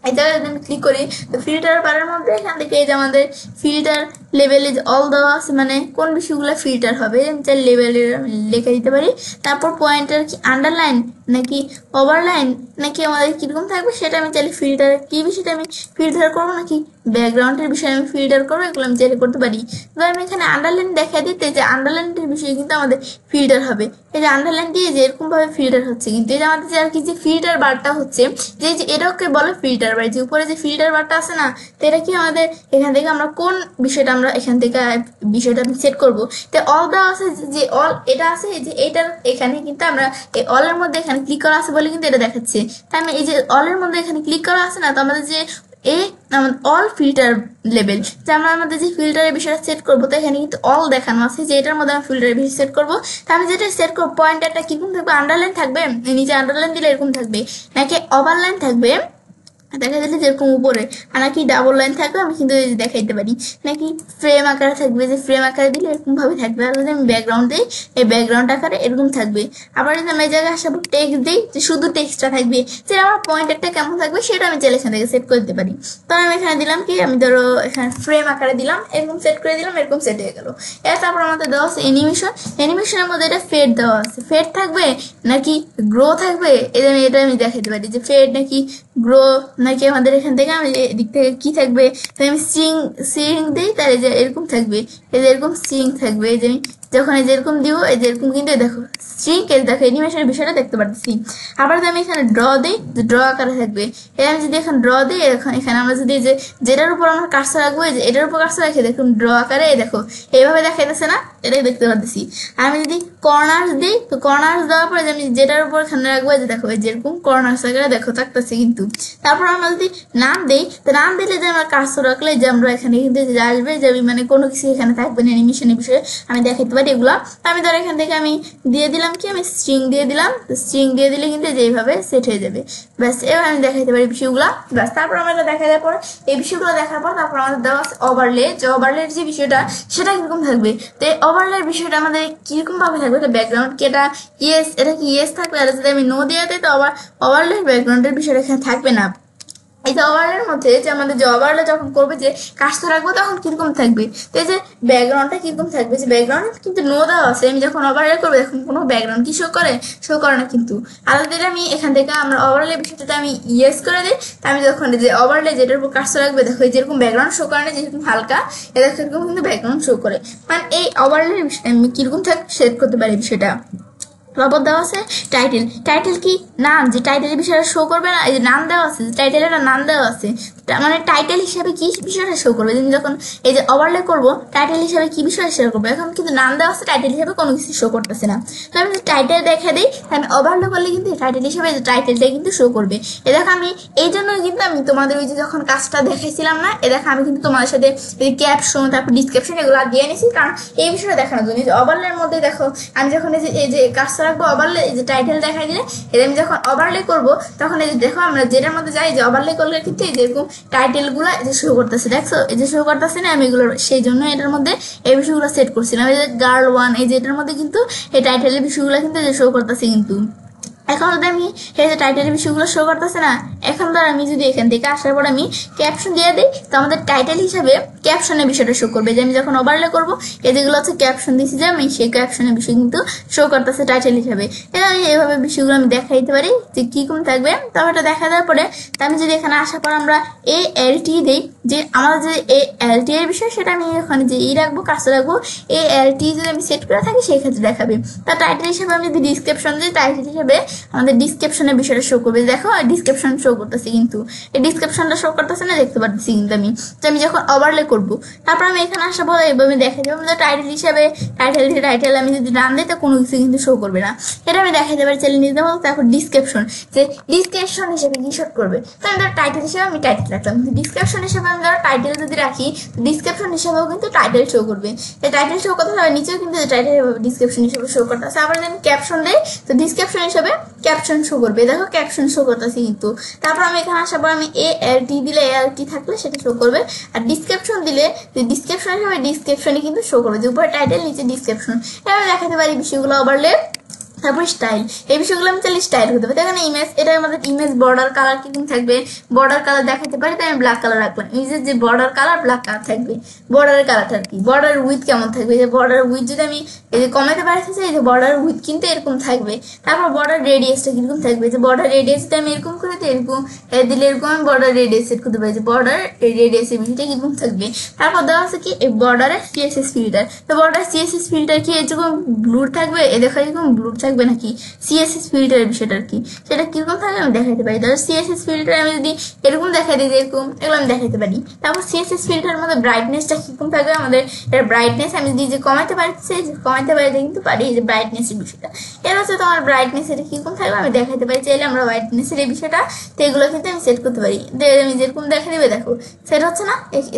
এই জায়গায় যদি আমি ক্লিক করি তো ফিল্টার বারের মধ্যে এখান থেকে এই যে আমাদের ফিল্টার লেভেলে অল দেওয়া আছে, মানে কোন বিষয়গুলো ফিল্টার হবে আমি চাই লেভেলে লিখে দিতে পারি। তারপর পয়েন্টার কি আন্ডারলাইন নাকি ওভারলাইন নাকি আমাদের কিরকম থাকবে সেটা আমি চাইলে ফিল্টার কি বিষয়টা আমি ফিল্টার করবো নাকি ব্যাকগ্রাউন্ডের বিষয়ে আমি ফিল্টার করবো, এগুলো আমি চাইলে করতে পারি। এবার আমি এখানে আন্ডারলাইন দেখা দিতে যে আন্ডারলাইনটির বিষয়ে কিন্তু আমাদের ফিল্টার হবে। এই যে আন্ডারলাইন দিয়ে যে এরকম ভাবে ফিল্টার হচ্ছে, কিন্তু এই যে আমাদের যে আর কি যে ফিল্টার বারটা হচ্ছে, যে এটাকে বলে ফিল্টার বার, যে উপরে যে ফিল্টার বারটা আছে না, তো এটা কি আমাদের এখান থেকে আমরা কোন বিষয়টা আমরা এখান থেকে বিষয়টা আমি সেট করবো। তো অল দেওয়া আছে, যে অল এটা আছে, যে এইটার এখানে কিন্তু আমরা এই অলের মধ্যে এখানে ক্লিক করা আছে বলে কিন্তু এটা দেখাচ্ছে। তাই আমি এই যে অলের মধ্যে এখানে ক্লিক করা আছে না, তো আমাদের যে এই অল ফিল্টার লেভেল, যে আমরা আমাদের যে ফিল্টারের বিষয়টা সেট করবো, তো এখানে কিন্তু অল দেখানো আছে যে এটার মধ্যে আমি ফিল্টারের বিষয় সেট করবো। তো আমি যেটা সেট করবো পয়েন্টারটা কিরকম থাকবে, আন্ডারলাইন থাকবে, নিচে আন্ডারলাইন দিলে এরকম থাকবে, নাকি ওভারলাইন থাকবে দেখা যাচ্ছে যেরকম উপরে, আর নাকি ডাবল লাইন থাকবে আমি কিন্তু দেখাইতে পারি, নাকি ফ্রেম আকারে থাকবে, যে ফ্রেম আকারে দিলে এরকম ভাবে থাকবে। আর যদি আমি ব্যাকগ্রাউন্ড দিই এই ব্যাকগ্রাউন্ড আকারে এরকম থাকবে। আবার যদি আমি এই জায়গায় আসাবো টেক্সট দিই, যে শুধু টেক্সটটা থাকবে, যে আমার পয়েন্টারটা কেমন থাকবে সেটা আমি চাইলে এখান থেকে সেট করে দিতে পারি। তো আমি এখানে দিলাম কি, আমি ধরো এখানে ফ্রেম আকারে দিলাম, এরকম সেট করে দিলাম, এরকম সেট হয়ে গেল। তারপর আমাদের দেওয়া আছে অ্যানিমেশন, অ্যানিমেশনের মধ্যে এটা ফেড দেওয়া আছে, ফেড থাকবে নাকি গ্রো থাকবে, এটা আমি দেখাতে পারি যে ফেড নাকি গ্রো নাকি আমাদের এখান থেকে আমি এদিক থেকে কি থাকবে, আমি সিং দিই, তাহলে যে এরকম থাকবে, এই যে এরকম সিং থাকবে, এই যে আমি যখন এই যেরকম দিব এই যেরকম কিন্তু দেখো স্ট্রিং দেখো অ্যানিমেশনের বিষয়টা দেখতে পাচ্ছি। আবার যদি আমি এখানে ড্র দিই, ড্র আকারে থাকবে। আমি যদি এখন ড্র দিই, এখানে আমরা যদি যে যেটার উপর আমরা কার্সর রাখবো, এই যে এটার উপর কার্সর রেখে দেখুন ড্র আকারে দেখো এইভাবে দেখাইতেছে না, এটাই দেখতে পাচ্ছি। আমি যদি কর্নার্স দিই, তো কর্নার্স দেওয়ার পরে আমি যেটার উপর এখানে রাখবো, এই যে দেখো এই যেরকম কর্নার্স আকারে দেখো থাকতেছে কিন্তু। তারপর আমরা যদি নাম দেই, তো নাম দিলে যে আমরা কার্সর রাখলে যে আমরা এখানে কিন্তু আসবে যে মানে কোনো কিছু এখানে থাকবে না অ্যানিমেশনের বিষয়ে আমি দেখাইতে পারি এগুলো। আমি ধর এখান থেকে আমি দিয়ে দিলাম কি, আমি স্ট্রিং দিয়ে দিলাম, স্ট্রিং দিয়ে দিলে কিন্তু যেইভাবে সেট হয়ে যাবে। ব্যাস এবার আমি দেখাইতে পারি বিষয়গুলো। ব্যাস তারপর আমরা এটা দেখা যাওয়ার পর এই বিষয়গুলো দেখার পর তারপর আমাদের দেওয়া আছে ওভারলে। যে ওভারলের যে বিষয়টা সেটা কিরকম থাকবে, তো এই ওভারলের বিষয়টা আমাদের কিরকম ভাবে থাকবে, তো ব্যাকগ্রাউন্ড কি এটা ইয়েস, এটা কি ইয়েস থাকবে, আর যদি আমি নো দিয়ে দিই তো ওভারলের ব্যাকগ্রাউন্ডের বিষয়টা এখানে থাকবে না। এই যে ওভারলের মধ্যে যে আমাদের যে ওভারলে যখন করবে যে কাজটা রাখবো তখন কিরকম থাকবে, তো এই যে ব্যাকগ্রাউন্ডটা কিরকম থাকবে, যে ব্যাকগ্রাউন্ড কিন্তু নো দেওয়া আছে, আমি যখন ওভারলে করবো এখন কোনো ব্যাকগ্রাউন্ড কি শো করে না কিন্তু। আর যদি আমি এখান থেকে আমরা ওভারলে বিষয়টাতে আমি ইয়েস করে দিই, আমি যখন যে ওভারলে যেটার উপর কাজটা রাখবে দেখো যেরকম ব্যাকগ্রাউন্ড শো করে না, যেরকম হালকা এটা সেরকম কিন্তু ব্যাকগ্রাউন্ড শো করে। মানে এই ওভারলের বিষয়টা আমি কিরকম সেট করতে পারি বিষয়টা। তারপর দেওয়া আছে টাইটেল। টাইটেল কি নাম, যে টাইটেলের বিষয়টা শো করবে না, এই যে নাম দেওয়া আছে, টাইটেলের একটা নাম দেওয়া আছে, মানে টাইটেল হিসাবে কি বিষয়টা শো করবে। যখন এই যে ওভারলে করবো টাইটেল হিসাবে কি বিষয়টা শো করবে, এখন কিন্তু নাম দেওয়া আছে, টাইটেল হিসাবে কোনো কিছু শো করতেছে না। তো আমি টাইটেল দেখা দিই, আমি ওভারলে করলে কিন্তু টাইটেল হিসাবে টাইটেলটা কিন্তু শো করবে। এ দেখো আমি এই জন্য কিন্তু আমি তোমাদের ওই যে যখন কাজটা দেখাইছিলাম না, এ দেখো আমি কিন্তু তোমাদের সাথে ক্যাপশন তারপর ডিসক্রিপশন এগুলো দিয়ে নিয়েছি, কারণ এই বিষয়টা দেখানোর জন্য। ওভারলের মধ্যে দেখো আমি যখন এই যে কাজটা রাখবো ওভারলে, এই যে টাইটেল দেখাই দিলে এটা আমি যখন ওভারলে করবো তখন এই যে দেখো আমরা যেটার মধ্যে যাই যে ওভারলে করলে কিন্তু এই যেরকম টাইটেল গুলো এই যে শো করতেছে, দেখছো এই যে শো করতেছে না, আমি এগুলো সেই জন্য এটার মধ্যে এই বিষয়গুলো সেট করছিলাম। এই যে গার্ল ওয়ান, এই যে এটার মধ্যে কিন্তু এই টাইটেলের বিষয়গুলো কিন্তু যে শো করতেছে কিন্তু। এখন যদি আমি এই যে টাইটেলের বিষয়গুলো শো করতেছে না, এখন ধর আমি যদি এখান থেকে আসার পর আমি ক্যাপশন দিয়ে দিই, তো আমাদের টাইটেল হিসাবে ক্যাপশনের বিষয়টা শো করবে। যে আমি যখন ওভারলে করবো এই যেগুলো হচ্ছে ক্যাপশন দিচ্ছি, যে আমি সেই ক্যাপশনের বিষয় কিন্তু শো করতেছে টাইটেল হিসাবে। এইভাবে বিষয়গুলো আমি দেখা দিতে পারি যে কিরকম থাকবে। তারপর এটা দেখা দেওয়ার পরে আমি যদি এখানে আসার পর আমরা ALT দিই, যে আমাদের যে ALT এর বিষয় সেটা আমি এখানে যে রাখবো কাছে রাখবো, ALT যদি আমি সেট করে থাকি সেই ক্ষেত্রে দেখাবে। তার টাইটেল হিসাবে আমি যদি ডিসক্রিপশন দিই, টাইটেল হিসাবে আমাদের ডিসক্রিপশনের বিষয়টা শো করবে। দেখো ডিসক্রিপশন শো করতেছে কিন্তু, এই ডিসক্রিপশনটা শো করতেছে না, দেখতে পাচ্ছি কিন্তু আমি। তো আমি যখন ওভারলে করবো তারপর আমি এখানে আসার পর এইভাবে দেখা যাবো আমাদের টাইটেল হিসাবে টাইটেল আমি যদি রান দিই তো কোনো কিছু কিন্তু শো করবে না। এটা আমি দেখাতে পারি চ্যানেল নিতে পারবো। তারপর ডিসক্রিপশন, যে ডিসক্রিপশন হিসেবে কি শো করবে, তো আমি ধর টাইটেল হিসেবে আমি টাইটেল রাখলাম, কিন্তু ডিসক্রিপশন হিসেবে আমি ধর টাইটেল যদি রাখি ডিসক্রিপশন হিসেবেও কিন্তু টাইটেল শো করবে। এই টাইটেল শো করতে হবে নিচেও কিন্তু টাইটেল ডিসক্রিপশন হিসেবে শো করতেছে। আবার যদি আমি ক্যাপশন দেই তো ডিসক্রিপশন হিসেবে ক্যাপশন শো করবে, দেখো ক্যাপশন শো করতেছে কিন্তু। তারপর আমি এখানে আসার পর আমি ALT দিলে ALT থাকলে সেটা শো করবে, আর ডিসক্রিপশন দিলে ডিসক্রিপশন হিসেবে ডিসক্রিপশনে কিন্তু শো করবে, যে উপরে টাইটেল নিচে ডিসক্রিপশন। এভাবে দেখাতে পারি বিষয়গুলো ওভারলে। তারপর স্টাইল, এই বিষয়গুলো আমি চাইলে স্টাইল করতে পারি। এখানে ইমেজ, এটা আমাদের ইমেজ বর্ডার কালার কিরকম থাকবে, বর্ডার কালার দেখাতে পারি, তাই আমি ব্ল্যাক কালার রাখলাম। ইমেজের যে বর্ডার কালার ব্ল্যাক কালার থাকবে, বর্ডারের কালারটা আর কি, বর্ডার উইথ কেমন থাকবে, যে বর্ডার উইথ যদি আমি এই যে কমাতে পারছি, এই যে বর্ডার উইথ কিন্তু এরকম থাকবে। তারপর বর্ডার রেডিয়াসটা কিরকম থাকবে, যে বর্ডার রেডিয়াসটা আমি এরকম করে দিই, এরকম দিলে এরকম আমি বর্ডার রেডিয়াস সেট করতে পারি, যে বর্ডার রেডিয়াসের বিষয়টা কিরকম থাকবে। তারপর দেওয়া আছে কি এই বর্ডারে CSS ফিল্টার, তো বর্ডার CSS ফিল্টার কি এরকম ব্লুর থাকবে, এ দেখো এরকম ব্লুর থাকবে নাকি, CSS ফিল্টারের বিষয়টা আর কি, সেটা কিরকম থাকে আমি দেখাতে পারি। তাহলে CSS ফিল্টার আমি যদি এরকম দেখাই দিই, এরকম এগুলো আমি দেখাতে পারি। তারপর CSS ফিল্টারের মধ্যে ব্রাইটনেসটা কিরকম থাকবে, আমাদের এর ব্রাইটনেস আমি যদি যে কমাতে পারছি, কমাতে পারি কিন্তু পারি, এই যে ব্রাইটনেসের বিষয়টা। এর হচ্ছে তোমার ব্রাইটনেস এটা কিরকম থাকবে আমি দেখাতে পারি, চাইলে আমরা ব্রাইটনেসের এই বিষয়টা তো এগুলো কিন্তু আমি সেট করতে পারি। আমি যেরকম দেখা দেবে দেখো সেট হচ্ছে না,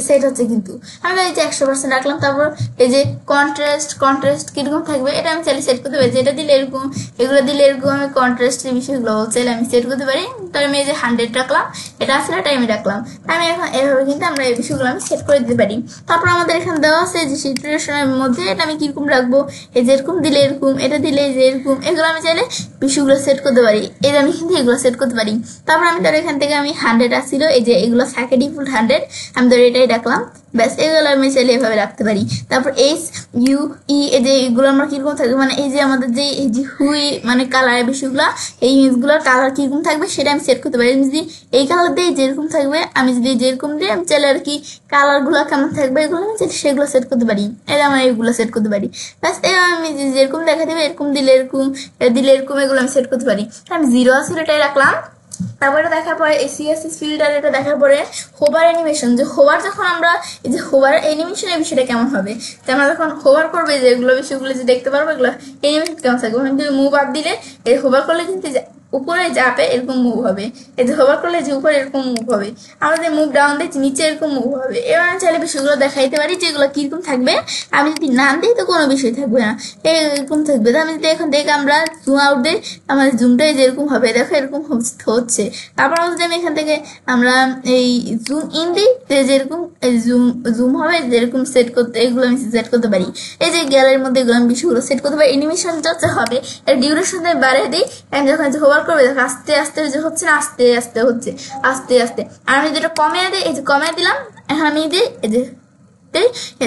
সেট হচ্ছে কিন্তু। আমি এই যে 100% রাখলাম। তারপর এই যে কন্ট্রাস্ট কিরকম থাকবে এটা আমি চাইলে সেট করতে পারি, যে এটা দিলে এরকম, এগুলো দিলে এরকম আমি কন্ট্রাস্টের বিষয়গুলো চাইলে আমি সেট করতে পারি। তো আমি এই যে 100 রাখলাম, এটা আসলে টাইমে রাখলাম, আমি এখন এভাবে কিন্তু আমরা এই বিষয়গুলো আমি সেট করে দিতে পারি। তারপর আমাদের এখানে দেওয়া আছে যে সিচুয়েশনের মধ্যে এটা আমি কিরকম রাখবো, এই যে এরকম দিলে এরকম, এটা দিলে যে এরকম, এগুলো আমি চাইলে বিষয়গুলো সেট করতে পারি। এই যে আমি কিন্তু এগুলো সেট করতে পারি। তারপর আমি ধরো এখান থেকে আমি 100 আসছিল, এই যে এগুলো থাকে ডিফল্ট 100, আমি ধরো এটাই রাখলাম, ব্যাস এগুলো আমি চাইলে এভাবে রাখতে পারি। তারপর এইচ ইউ ই এই যে এগুলো আমরা কিরকম থাকবে মানে এই যে আমাদের যে এই যে হুই মানে কালারের বিষয়গুলো এই ইমেজগুলোর কালার কিরকম থাকবে সেটা আমি সেট করতে পারি। আমি যদি এই কালার দিই যেরকম থাকবে আমি যদি যেরকম দিই আমি চাইলে আর কি কালারগুলো কেমন থাকবে এগুলো আমি চাইলে সেগুলো সেট করতে পারি। এই যে আমার এইগুলো সেট করতে পারি। ব্যাস আমি যেরকম দেখা দেবে এরকম দিলে এরকম এগুলো আমি সেট করতে পারি। আমি 0 আসলে এটাই রাখলাম। তারপরে দেখার পরে এই সিএসএস ফিল্টার এটা দেখার পরে হোভার অ্যানিমেশন যে হোভার যখন আমরা এই যে হোভার অ্যানিমেশনের বিষয়টা কেমন হবে যে আমরা যখন হোভার করবে যে এগুলো বিষয়গুলো যে দেখতে পারবো এগুলো অ্যানিমেশন কেমন থাকবে কিন্তু মুভ আপ দিলে এই হোভার করলে কিন্তু উপরে যাবে এরকম মুভ হবে, এই যে হোভার করলে যে উপরে এরকম মুভ হবে, আমরা যে মুভ ডাউন দিচ্ছি নিচে এরকম মুভ হবে। এবার আমি চাইলে বিষয়গুলো দেখাইতে পারি যে এগুলো কিরকম থাকবে। আমি যদি নাম দিই তো কোনো বিষয় থাকবে না, এরকম থাকবে। তো আমি যদি এখন দেখি আমরা জুম আউট দিই আমাদের জুমটাই যেরকম হবে দেখো এরকম হচ্ছে। তারপর যদি আমি এখান থেকে আমরা এই জুম ইন দিই যেরকম জুম হবে যেরকম সেট করতে এগুলো আমি সেট করতে পারি। এই যে গ্যালারির মধ্যে এগুলো আমি বিষয়গুলো সেট করতে পারি। অ্যানিমেশন যত হবে এর ডিউরেশন বাড়িয়ে দিই, যখন হোভার করবে দেখো আস্তে আস্তে যে হচ্ছে না আস্তে আস্তে হচ্ছে আস্তে আস্তে। আর আমি যেটা কমিয়ে দিই এই যে কমিয়ে দিলাম এখন আমি দিই এই যে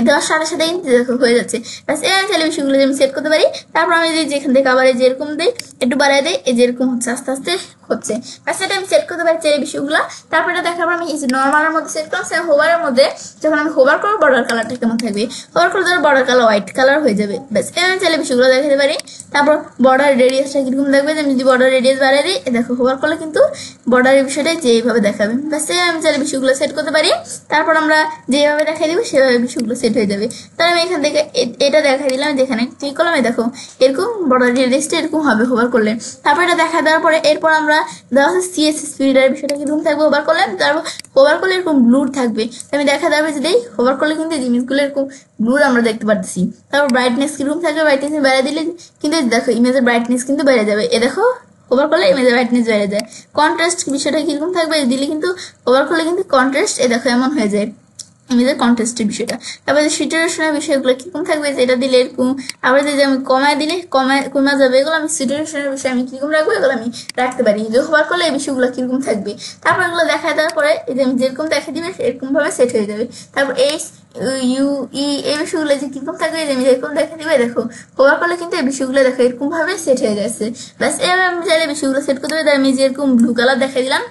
দেওয়ার সাথে সাথে দেখো হয়ে যাচ্ছে। ব্যাস এই চাইলে বিষয়গুলো আমি সেট করতে পারি। তারপর আমি যদি যেখান থেকে আবার যেরকম দিই একটু বাড়াই দিই এই যেরকম হচ্ছে আস্তে আস্তে হচ্ছে। ব্যাস এটা আমি সেট করতে পারি চাই বিষয়গুলো। তারপর এটা দেখার পর আমি এই যে নর্মালের মধ্যে সেট করলাম সে হোভারের মধ্যে যখন আমি হোভার করবো বর্ডার কালারটা কেমন থাকবে, হোভার করলে ধরো বর্ডার কালার হোয়াইট কালার হয়ে যাবে। ব্যাস এই আমি চাইলে বিষয়গুলো দেখাতে পারি। তারপর বর্ডার রেডিয়াসটা কিরকম থাকবে আমি যদি বর্ডার রেডিয়াস বাড়াই দিই দেখো হোভার করলে কিন্তু বর্ডারের বিষয়টা যেভাবে দেখাবে। ব্যাস আমি চাইলে বিষয়গুলো সেট করতে পারি। তারপর আমরা যেভাবে দেখাই দিব সেভাবে বিষয়গুলো সেট হয়ে যাবে। তাহলে আমি এখান থেকে এটা দেখাই দিলাম যেখানে ক্লিক করলাম দেখো এরকম বর্ডার রেডিয়াসটা এরকম হবে হোভার করলে। তারপর এটা দেখা দেওয়ার পরে এরপর আমরা দেওয়া হচ্ছে সিএসএস ফিল্টারের বিষয়টা কিরকম থাকবে হোভার করলে। তারপর হোভার করলে এরকম ব্লুর থাকবে আমি দেখা দেওয়া হয়েছে দেই হোভার করলে কিন্তু জিনিসগুলো এরকম ব্লুর আমরা দেখতে পাচ্ছি। তারপর ব্রাইটনেস কিরকম থাকবে ব্রাইটনেস বেড়ে দিলে কিন্তু দেখো ইমেজের ব্রাইটনেস কিন্তু বেড়ে যাবে। এ দেখো ওভার করলে ইমেজের ব্রাইটনেস বেড়ে যায়। কন্ট্রাস্ট বিষয়টা কিরকম থাকবে দিলে কিন্তু ওভার করলে কিন্তু কন্ট্রাস্ট এ দেখো এমন হয়ে যায় ইমেজের কন্ট্রাস্টের বিষয়টা। তারপরে স্যাচুরেশনের বিষয়গুলো কিরকম থাকবে যেটা দিলে এরকম। আবার যদি আমি কমায় দিলে কমা যাবে এগুলো আমি স্যাচুরেশনের বিষয় আমি কিরকম রাখবো এগুলো আমি রাখতে পারি যে হোভার করলে এই বিষয়গুলো কিরকম থাকবে। তারপর এগুলো দেখা দেওয়ার পরে এই যে আমি যেরকম দেখা দিবে সেরকম ভাবে সেট হয়ে যাবে। তারপর এইচ ইউ ই এই বিষয়গুলো যে কিরকম থাকবে যে আমি যেরকম দেখা দিবে দেখো হোভার করলে কিন্তু এই বিষয়গুলো দেখো এরকম ভাবে সেট হয়ে যাচ্ছে। ব্যাস এবার আমি চাইলে বিষয়গুলো সেট করতে পারি। আমি যেরকম ব্লু কালার দেখা দিলাম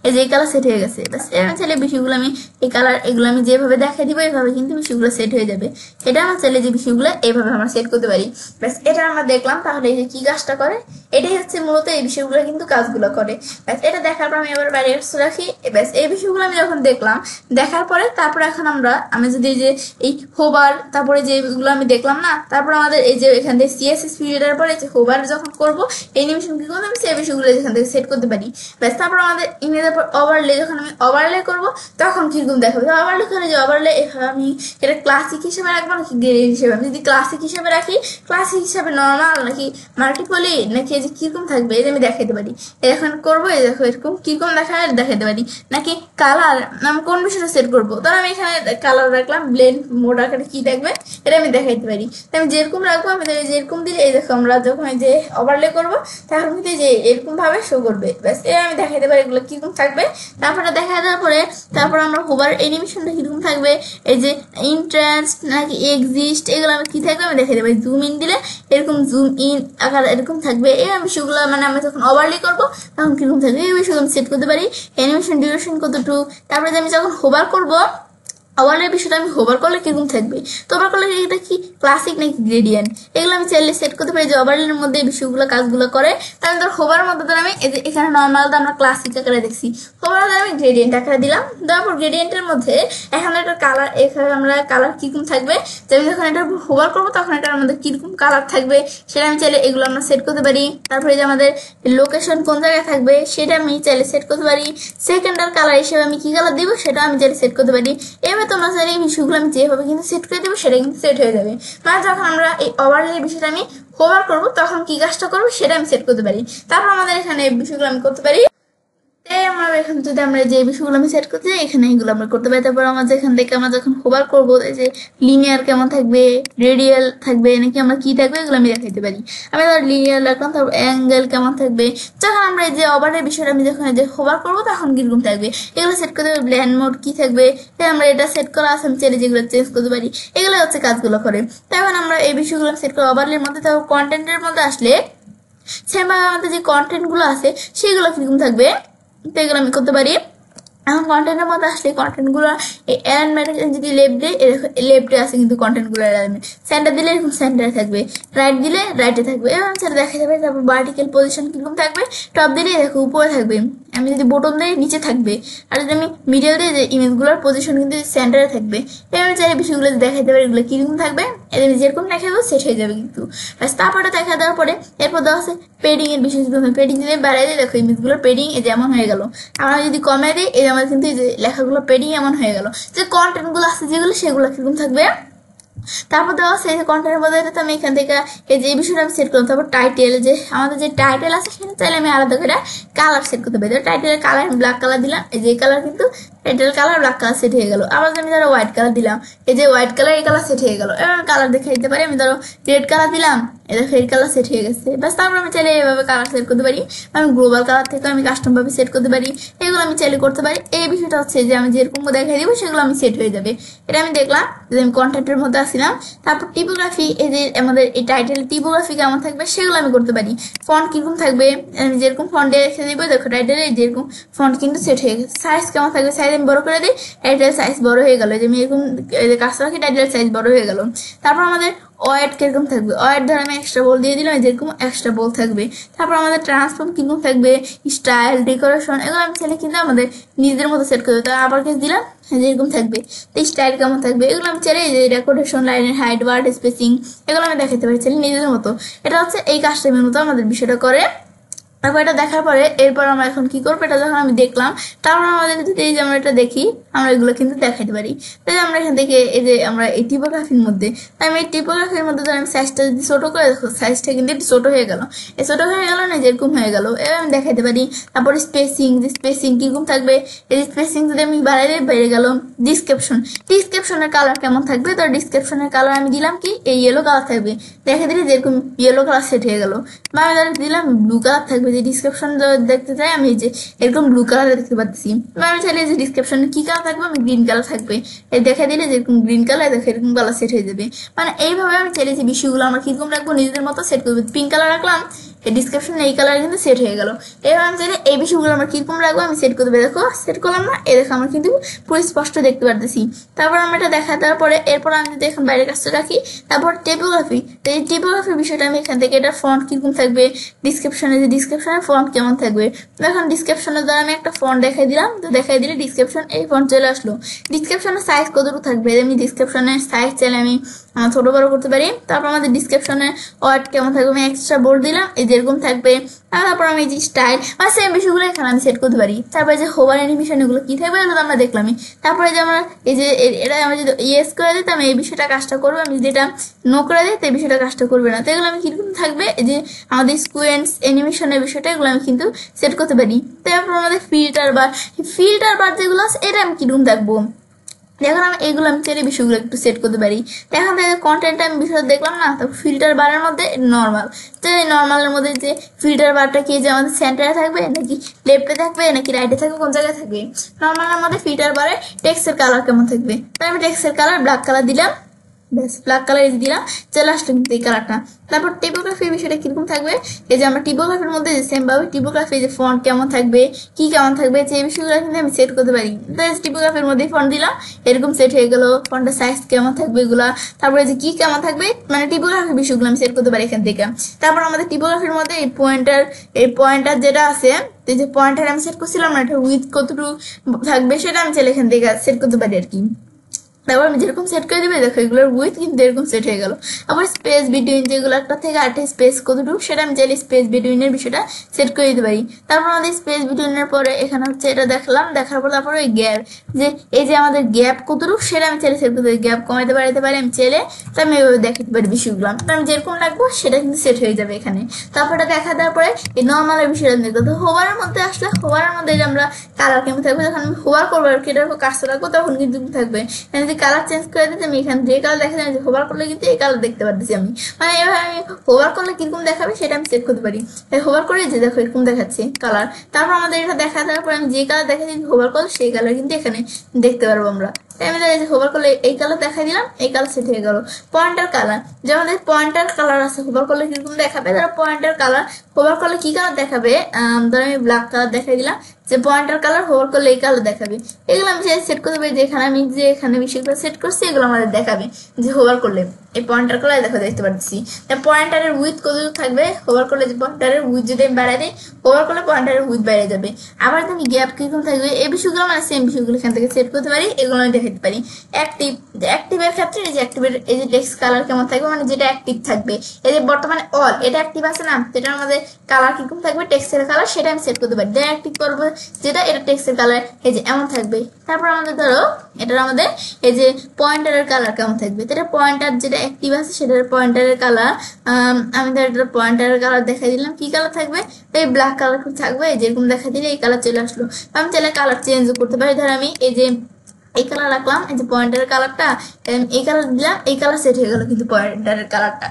এই যে কালার সেট হয়ে গেছে। ব্যাস এবার চাইলে বিষয়গুলো আমি এই কালার এগুলো আমি যেভাবে দেখাই দিব এইভাবে কিন্তু বিষয়গুলো সেট হয়ে যাবে। এটা আমার চাইলে যে বিষয়গুলো এইভাবে আমরা সেট করতে পারি। ব্যাস এটা আমরা দেখলাম। তাহলে এই যে কি কাজটা করে এটাই হচ্ছে মূলত এই বিষয়গুলো কিন্তু কাজগুলো করে। ব্যাস এটা দেখার পর আমি এবার বাইরে রাখি। ব্যাস এই বিষয়গুলো আমি যখন দেখলাম দেখার পরে তারপর এখন আমি যদি যে এই হোভার তারপরে যেগুলো আমি দেখলাম না তারপর আমাদের এই যে এখান থেকে সিএসএস ফিল্টারের পরে যে হোভার যখন করবো অ্যানিমেশন কি করবো আমি সেই বিষয়গুলো এখান থেকে সেট করতে পারি। ব্যাস তারপর আমাদের ইমেজের পর ওভারলে যখন আমি ওভারলে করবো তখন কিরকম দেখাবে ওভারলে করে যে ওভারলে আমি এটা ক্লাসিক হিসেবে রাখবো নাকি গ্রেড হিসেবে। আমি যদি ক্লাসিক হিসেবে রাখি ক্লাসিক হিসেবে নর্মাল নাকি মাল্টিপলি নাকি এই যে কিরকম থাকবে এই যে আমি দেখাতে পারি। এখন করবো এই দেখো এরকম কিরকম দেখাতে পারি নাকি কালার আমি কোন বিষয়টা সেট করবো। ধর আমি এখানে কালার রাখলাম ব্লেন্ড মোড আকারে কি দেখবে এটা আমি দেখাইতে পারি। আমি যেরকম রাখবো আমি যেরকম দিলে এই দেখো আমরা যখন যে ওভারলে করবো তখন কিন্তু যে এরকম ভাবে শো করবে। ব্যাস এ আমি দেখাইতে পারি এগুলো কিরকম থাকবে। তারপরে দেখা দেওয়ার পরে তারপর আমরা হোভার অ্যানিমেশনটা কিরকম থাকবে এই যে ইন্টারেস্ট নাকি এক্সিস্ট এগুলো আমি কি থাকবে আমি দেখাইতে পারি। জুম ইন দিলে এরকম জুম ইন আকার এরকম থাকবে। এই আমি সেগুলো মানে আমি যখন ওভারলি করবো তখন কিরকম থাকবে এই বিষয়গুলো আমি সেট করতে পারি। অ্যানিমেশন ডিউরেশন কতটুকু তারপরে আমি যখন হোভার করবো ওভারলের বিষয়টা আমি হোভার করলে কিরকম থাকবে তো ওভার করলে এটা কি ক্লাসিক নাকি গ্রেডিয়েন্ট এগুলো আমি চাইলে সেট করতে পারি যে ওভারলের মধ্যে এই বিষয়গুলো কাজগুলো করে। তাহলে ধর হোভারের মধ্যে ধর আমি এখানে নর্মাল তো আমরা ক্লাসিক আকারে দেখছি হোভার আমি গ্রেডিয়েন্ট আকারে দিলাম। দেওয়ার পর গ্রেডিয়েন্টের মধ্যে এখানে একটা কালার এখানে আমরা কালার কিরকম থাকবে যে আমি যখন এটা হোভার করবো তখন এটা আমাদের কিরকম কালার থাকবে সেটা আমি চাইলে এগুলো আমরা সেট করতে পারি। তারপরে যে আমাদের লোকেশন কোন জায়গায় থাকবে সেটা আমি চাইলে সেট করতে পারি। সেকেন্ডার কালার হিসেবে আমি কি কালার দিব সেটা আমি চাইলে সেট করতে পারি। এবার তোমরা চাইলে এই বিষয়গুলো আমি যেভাবে কিন্তু সেট করে দেবো সেটা কিন্তু সেট হয়ে যাবে। মানে যখন আমরা এই ওভারলে বিষয়টা আমি হোভার করবো তখন কি কাজটা করবো সেটা আমি সেট করতে পারি। তারপর আমাদের এখানে এই বিষয়গুলো আমি করতে পারি। এই আমরা এখন যদি আমরা যে বিষয়গুলো আমি সেট করতে চাই এখানে এগুলো আমরা করতে পারি। তারপর আমরা যেখান থেকে আমরা যখন হোভার করবো যে লিনিয়ার কেমন থাকবে, রেডিয়াল থাকবে নাকি আমরা কি থাকবে এগুলো আমি দেখাইতে পারি। আমি ধর লিনিয়ার রাখলাম, তারপর অ্যাঙ্গেল কেমন থাকবে, যখন আমরা এই যে ওভারের বিষয়টা আমি যখন যে হোভার করবো তখন কিরকম থাকবে এগুলো সেট করতে পারি। ব্ল্যান্ড মোড কি থাকবে, আমরা এটা সেট করা আছে, আমি চাইলে যেগুলো চেঞ্জ করতে পারি, এগুলো হচ্ছে কাজগুলো করে। তখন আমরা এই বিষয়গুলো সেট করি ওভারলির মধ্যে। তারপর কন্টেন্টের মধ্যে আসলে সেমভাবে আমাদের যে কন্টেন্ট গুলো আছে সেগুলো কিরকম থাকবে তো এগুলো আমি করতে পারি। এখন কন্টেন্টের মধ্যে আসলে কন্টেন্ট গুলো অ্যালাইনমেন্ট যদি লেফট দেয় লেফটে আছে, কিন্তু কন্টেন্ট গুলো অ্যালাইনমেন্ট সেন্টার দিলে এরকম সেন্টারে থাকবে, রাইট দিলে রাইটে থাকবে, এরকম সেটা দেখা যাবে। তারপর ভার্টিক্যাল পজিশন কিরকম থাকবে, টপ দিলে দেখো উপরে থাকবে, আমি যদি বটন দিই নিচে থাকবে, আর যদি আমি মিডিয়াল দিই যে ইমেজগুলোর পজিশন কিন্তু সেন্টারে থাকবে। এভাবে চাই বিষয়গুলো দেখাতে পারি এগুলো কিরকম থাকবে, এদের যেরকম দেখাবো সেট হয়ে যাবে কিন্তু। তারপরে দেখা দেওয়ার পরে এরপর দেওয়া আছে পেডিং এর বিষয়। পেডিং যদি বাড়াই দিই দেখো ইমেজগুলোর পেডিং এই যেমন হয়ে গেল। আমরা যদি কমে দিই এই আমার কিন্তু এই যে লেখাগুলো পেডিং এমন হয়ে গেল। যে কন্টেন্ট গুলো আছে যেগুলো সেগুলো কিরকম থাকবে। তারপর দেওয়া আছে যে কন্টেন্টের মধ্যে আমি এখান থেকে এই যে বিষয়টা আমি সেট করলাম। তারপর টাইটেল, যে আমাদের যে টাইটেল আছে সেটা চাইলে আমি আলাদা করে কালার সেট করতে পারি। টাইটেলের কালার আমি ব্ল্যাক কালার দিলাম, এই যে কালার কিন্তু title colour black colour set হয়ে গেল। আবার আমি ধরো হোয়াইট কালার দিলাম, এই যে হোয়াইট কালার এই কালার সেট হয়ে গেল। এবার আমি কালার দেখে দিতে পারি, আমি ধরো রেড কালার দিলাম, এটা রেড কালার সেট হয়ে গেছে। বাস তারপর আমি চাইলে এইভাবে কালার সেট করতে পারি। আমি গ্লোবাল কালার থেকে আমি কাস্টম ভাবে সেট করতে পারি, এগুলো আমি চাইলে করতে পারি। এই বিষয়টা হচ্ছে যে আমি যেরকম দেখাই দিব সেগুলো আমি সেট হয়ে যাবে। এটা আমি দেখলাম যে আমি কন্টেন্টের মধ্যে আসছিলাম। তারপর টিপোগ্রাফি, এই যে আমাদের এই টাইটেল টিপোগ্রাফি কেমন থাকবে সেগুলো আমি করতে পারি। ফন্ট কিরকম থাকবে, আমি যেরকম ফন্টে রেখে দিব দেখো টাইটেলে যেরকম ফন্ট কিন্তু সেট হয়ে গেছে। সাইজ কেমন থাকবে, সাইজ আমি বড় করে দিই, টাইটেল সাইজ বড় হয়ে গেল, যে আমি এরকম কাজটা রাখি টাইটেল সাইজ বড় হয়ে গেল। তারপর আমাদের ওয়েট কিরকম থাকবে, ওয়েট ধর আমি এক্সট্রা বল দিয়ে দিলাম, যেরকম এক্সট্রা বল থাকবে। তারপর আমাদের ট্রান্সফর্ম কিরকম থাকবে, স্টাইল ডেকোরেশন এগুলো আমি চাইলে কিন্তু আমাদের নিজেদের মতো সেট করতে। তার আবার কেস দিলাম যেরকম থাকবে। তো স্টাইল কেমন থাকবে এগুলো আমি চাইলে যে ডেকোরেশন, লাইনের হাইট, ওয়ার্ড স্পেসিং এগুলো আমি দেখাতে পারি চাইলে নিজেদের মতো। এটা হচ্ছে এই কাস্টমের মতো আমাদের বিষয়টা করে। তারপর এটা দেখার পরে এরপর আমরা এখন কি করবো, এটা যখন আমি দেখলাম তারপর আমাদের যদি এই যে আমরা এটা দেখি আমরা এগুলো কিন্তু দেখাতে পারি। তাই আমরা এখান থেকে এই যে আমরা এই টিপোগ্রাফির মধ্যে, তাই আমি এই টিপোগ্রাফির মধ্যে আমি সাইজটা যদি ছোট করে দেখো সাইজটা কিন্তু একটু ছোট হয়ে গেল, এই ছোট হয়ে গেল না যেরকম হয়ে গেল এবার আমি দেখাতে পারি। তারপর স্পেসিং, যে স্পেসিং কিরকম থাকবে, এই স্পেসিং যদি আমি বাড়াইলে বেড়ে গেল। ডিসক্রিপশনের কালার কেমন থাকবে, তো ডিসক্রিপশনের কালার আমি দিলাম কি এই ইয়েলো কালার থাকবে, দেখা দিলে যেরকম ইয়েলো কালার সেট হয়ে গেল। বা আমি দিলাম ব্লু কালার থাকবে, যে ডিসক্রিপশন দেখতে চাই আমি যে এরকম ব্লু কালার দেখতে পাচ্ছি। আমি চাইলে যে ডিসক্রিপশনে কি কালার থাকবে আমি গ্রিন কালার থাকবে, এই দেখা দিলে যেরকম গ্রিন কালার দেখে এরকম কালার সেট হয়ে যাবে। মানে এইভাবে আমি চাইলে যে বিষয়গুলো আমরা কিরকম রাখবো নিজেদের মতো সেট করবো। পিঙ্ক কালার রাখলাম, এই ডিসক্রিপশনে এই কালার কিন্তু সেট হয়ে গেল। এবার আমি চাইলে এই বিষয়গুলো আমরা কিরকম রাখবো আমি সেট করতে পারি। দেখো সেট করলাম না, এই দেখো আমরা কিন্তু পুরো স্পষ্ট দেখতে পারতেছি। তারপর আমরা এটা দেখা দেওয়ার পরে এরপর আমি যদি এখন বাইরের কাজটা রাখি, তারপর টিপোগ্রাফি, তো এই টিপোগ্রাফির বিষয়টা আমি এখান থেকে এটা ফন্ট কিরকম থাকবে, ডিসক্রিপশনে যে ডিসক্রিপশনের ফন্ট কেমন থাকবে। এখন ডিসক্রিপশনের দ্বারা আমি একটা ফন্ট দেখাই দিলাম, তো দেখাই দিলে ডিসক্রিপশন এই ফন্ট চলে আসলো। ডিসক্রিপশনের সাইজ কতটুকু থাকবে, আমি ডিসক্রিপশনের সাইজ চাইলে আমি ছোট বড় করতে পারি। তারপর আমাদের ডিসক্রিপশনে ওয়ার্ড কেমন থাকবে আমি এক্সট্রা বোর্ড দিলাম, এই যেরকম থাকবে। তারপর আমি যে স্টাইল বা সেম বিষয়গুলো এখানে আমি সেট করতে পারি। তারপরে যে হোভার অ্যানিমেশন এগুলো কি থাকবে এগুলো আমরা দেখলামই। তারপরে যে আমরা এই যে এটা আমরা যদি ইয়েস করে দিই আমি এই বিষয়টা কাজটা করবো, আমি যদি এটা নো করে দিই তো এই বিষয়টা কাজটা করবে না। তো এগুলো আমি কিরকম থাকবে, এই যে আমাদের স্কুয়েন্স অ্যানিমেশনের বিষয়টা এগুলো আমি কিন্তু সেট করতে পারি। তারপর আমাদের ফিল্টার বার যেগুলো আছে এটা আমি কিরকম থাকবো, এখন আমি এগুলো আমি চাইলে বিষয়গুলো একটু সেট করতে পারি। এখন থেকে কন্টেন্ট আমি বিষয় দেখলাম না, তো ফিল্টার বারের মধ্যে নর্মাল, তো এই নর্মালের মধ্যে যে ফিল্টার বারটা কি যে আমাদের সেন্টারে থাকবে নাকি লেফটে থাকবে নাকি রাইটে থাকবে কোন জায়গায় থাকবে। নর্মালের মধ্যে ফিল্টার বারে টেক্সটের কালার কেমন থাকবে, তাই আমি টেক্সটের কালার ব্ল্যাক কালার দিলাম, ব্যাস ব্ল্যাক কালার দিলাম, চলে আসলো কিন্তু এই কালারটা। তারপর টিপোগ্রাফির বিষয়টা কিরকম থাকবে, এই যে আমরা টিপোগ্রাফির মধ্যে সেম ভাবে টিপোগ্রাফি যে ফন্ট কেমন থাকবে কি কেমন থাকবে এই বিষয়গুলো কিন্তু আমি সেট করতে পারি। টিপোগ্রাফির মধ্যে ফন্ট দিলাম এরকম সেট হয়ে গেল, ফন্টের সাইজ কেমন থাকবে এগুলা, তারপরে যে কি কেমন থাকবে মানে টিপোগ্রাফির বিষয়গুলো আমি সেট করতে পারি এখান থেকে। তারপর আমাদের টিপোগ্রাফির মধ্যে এই পয়েন্টার যেটা আছে, এই যে পয়েন্টার আমি সেট করছিলাম না, এটা উইথ কতটুকু থাকবে সেটা আমি চাইলে এখান থেকে সেট করতে পারি আর কি। তারপর আমি যেরকম সেট করে দিবে দেখো এগুলোর উইথ কিন্তু এরকম সেট হয়ে গেল। আবার স্পেস বিটুইন যেগুলো একটা থেকে আরেকটা স্পেস কতটুকু সেটা আমি চাইলে স্পেস বিটুইনের বিষয়টা সেট করে দিতে পারি। তারপর আমাদের স্পেস বিটুইনের পরে এখানে হচ্ছে এটা দেখলাম, দেখার পর তারপর ওই গ্যাপ, যে এই যে আমাদের গ্যাপ কতটুকু সেটা আমি চাইলে সেট করতে পারি, গ্যাপ কমাইতে বাড়াইতে পারি আমি চাইলে, তো আমি ওইভাবে দেখাতে পারি বিষয়গুলো। তো আমি যেরকম রাখবো সেটা কিন্তু সেট হয়ে যাবে এখানে। তারপর এটা দেখা দেওয়ার পরে এই নর্মালের বিষয়টা দেখবো। তো হোভারের মধ্যে আসলে হোভারের মধ্যে আমরা কালার কেমন থাকবে, যখন আমি হোভার করবো আর কি এটার উপর কাজটা রাখবো তখন কিন্তু থাকবে। যদি কালার চেঞ্জ করে দিতে আমি এখানে যে কালার দেখা যায় হোভার করলে কিন্তু এই কালার দেখতে পারতেছি আমি, মানে এভাবে আমি হোভার করলে কিরকম দেখাবে সেটা আমি সেট করতে পারি। হোভার করে যে দেখো এরকম দেখাচ্ছে কালার। তারপর আমাদের এটা দেখা দেওয়ার পর আমি যে কালার দেখাচ্ছি হোভার করলে সেই কালার কিন্তু এখানে দেখতে পারবো আমরা। আমি হোভার করলে এই কালার দেখা দিলাম, এই কালার সেট হয়ে গেল। পয়েন্টার কালার, যেমন আমাদের পয়েন্টার কালার আছে, হোভার করলে কিরকম দেখাবে, তারা পয়েন্টার কালার হোভার করলে কি কালার দেখাবে, ধরো আমি ব্ল্যাক কালার দেখাই দিলাম, যে পয়েন্টার কালার হোভার করলে এই কালার দেখাবে। এগুলো আমি সেট করতে পারি, যেখানে আমি যে এখানে বিষয়গুলো সেট করছি এগুলো আমাদের দেখাবে যে হোভার করলে এই পয়েন্টার কালার দেখতে পাচ্ছি। পয়েন্টারের উইথ কত থাকবে, হোভার করলে যে পয়েন্টারের উইথ যদি আমি বাড়াই দিই, হোভার করলে পয়েন্টারের উইথ বেড়ে যাবে। আবার তুমি গ্যাপ কিরকম থাকবে এই বিষয়গুলো মানে সেম বিষয়গুলো এখান থেকে সেট করতে পারি, এগুলো আমি দেখাতে পারি। অ্যাক্টিভের ক্ষেত্রে এই যে অ্যাক্টিভের এই যে টেক্সট কালার কেমন থাকবে, মানে যেটা অ্যাক্টিভ থাকবে, এই যে বর্তমানে অল এটা অ্যাক্টিভ আছে না, যেটা আমাদের কালার কিরকম থাকবে টেক্সটের কালার সেটা আমি সেট করতে পারি। অ্যাক্টিভ করবো যেটা এটা টেক্সটের কালার এই যে এমন থাকবে। তারপর আমাদের ধরো এটার আমাদের এই যে পয়েন্টারের কালার কেমন থাকবে, এটা পয়েন্টার যেটা অ্যাক্টিভ আছে সেটার পয়েন্টারের কালার, আমি ধর এটা পয়েন্টারের কালার দেখাই দিলাম, কি কালার থাকবে, এই ব্ল্যাক কালার থাকবে, যেরকম দেখা দিলে এই কালার চলে আসলো। আমি চাইলে কালার চেঞ্জ করতে পারি, ধর আমি এই যে এই কালার রাখলাম, এই যে পয়েন্টারের কালারটা এই কালার দিলাম, এই কালার সেট হয়ে গেল কিন্তু পয়েন্টারের কালারটা।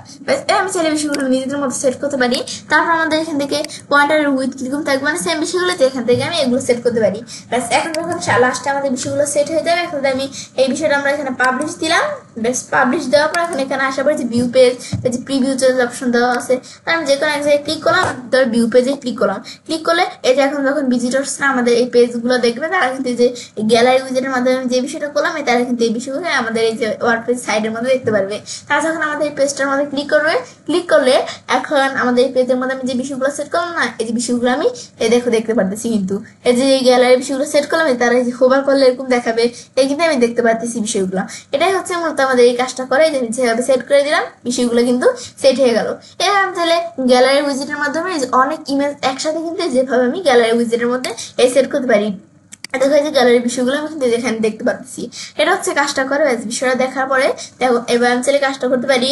আমি চাইলে বিষয়গুলো নিজেদের মতো সেট করতে পারি। তারপর আমাদের এখান থেকে পয়েন্টারের উইথ কিরকম থাকবে, মানে সেম বিষয়গুলো এখান থেকে আমি এগুলো সেট করতে পারি। ব্যাস এখন যখন লাস্টে আমাদের বিষয়গুলো সেট হয়ে যাবে, এখন আমি এই বিষয়টা আমরা এখানে পাবলিশ দিলাম। বেশ পাবলিশ দেওয়ার পর এখন এখানে আসা পরে যে ভিউ পেজ, যে প্রিভিউ চেঞ্জ অপশন দেওয়া আছে, আমি যে কোনো এক জায়গায় ক্লিক করলাম, ধর ভিউ পেজে ক্লিক করলাম, ক্লিক করলে এই যে এখন যখন ভিজিটর্সরা আমাদের এই পেজগুলো দেখবে তারা কিন্তু যে গ্যালারি উইজেটের মাধ্যমে যে বিষয়টা করলাম তারা কিন্তু এই বিষয়গুলো আমাদের এই যে ওয়ার্ডপ্রেস সাইডের মধ্যে দেখতে পারবে। তারা যখন আমাদের এই পেজটার মধ্যে ক্লিক করবে, ক্লিক করলে এখন আমাদের এই পেজের মধ্যে আমি যে বিষয়গুলো সেট করলাম না, এই যে বিষয়গুলো আমি এই দেখতে পারতেছি। কিন্তু এই যে গ্যালারি বিষয়গুলো সেট করলাম তারা এই যে হোভার করলে এরকম দেখাবে, এই কিন্তু আমি দেখতে পারতেছি বিষয়গুলো। এটাই হচ্ছে মূলত আমাদের এই কাজটা করে, যে যেভাবে সেট করে দিলাম বিষয়গুলো কিন্তু সেট হয়ে গেল। এবার আমি তাহলে গ্যালারি উইজেটের মাধ্যমে অনেক ইমেজ একসাথে কিন্তু যেভাবে আমি গ্যালারি উইজেটের মধ্যে এই সেট করতে পারি, দেখো এই যে গ্যালারির বিষয়গুলো আমি কিন্তু এখানে দেখতে পাচ্ছি। এটা হচ্ছে কাজটা করে, বিষয়টা দেখার পরে দেখো এবার আমি চাইলে কাজটা করতে পারি।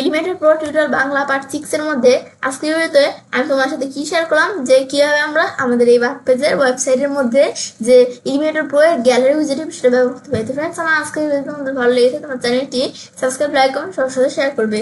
Elementor pro tutorial Bangla part 6 এর মধ্যে আজকের ভিডিওতে আমি তোমার সাথে কি শেয়ার করলাম, যে কিভাবে আমরা আমাদের এই ওয়ার্ডপ্রেসের ওয়েবসাইটের মধ্যে যে এলিমেন্টর প্রো এর গ্যালারি উইজেট সেটা ব্যবহার করতে পারি। তো ফ্রেন্ডস, আমার আজকের ভিডিও তোমাদের ভালো লেগেছে, তোমার চ্যানেলটি সাবস্ক্রাইব, লাইক, কমেন্ট সবার সাথে শেয়ার করবে।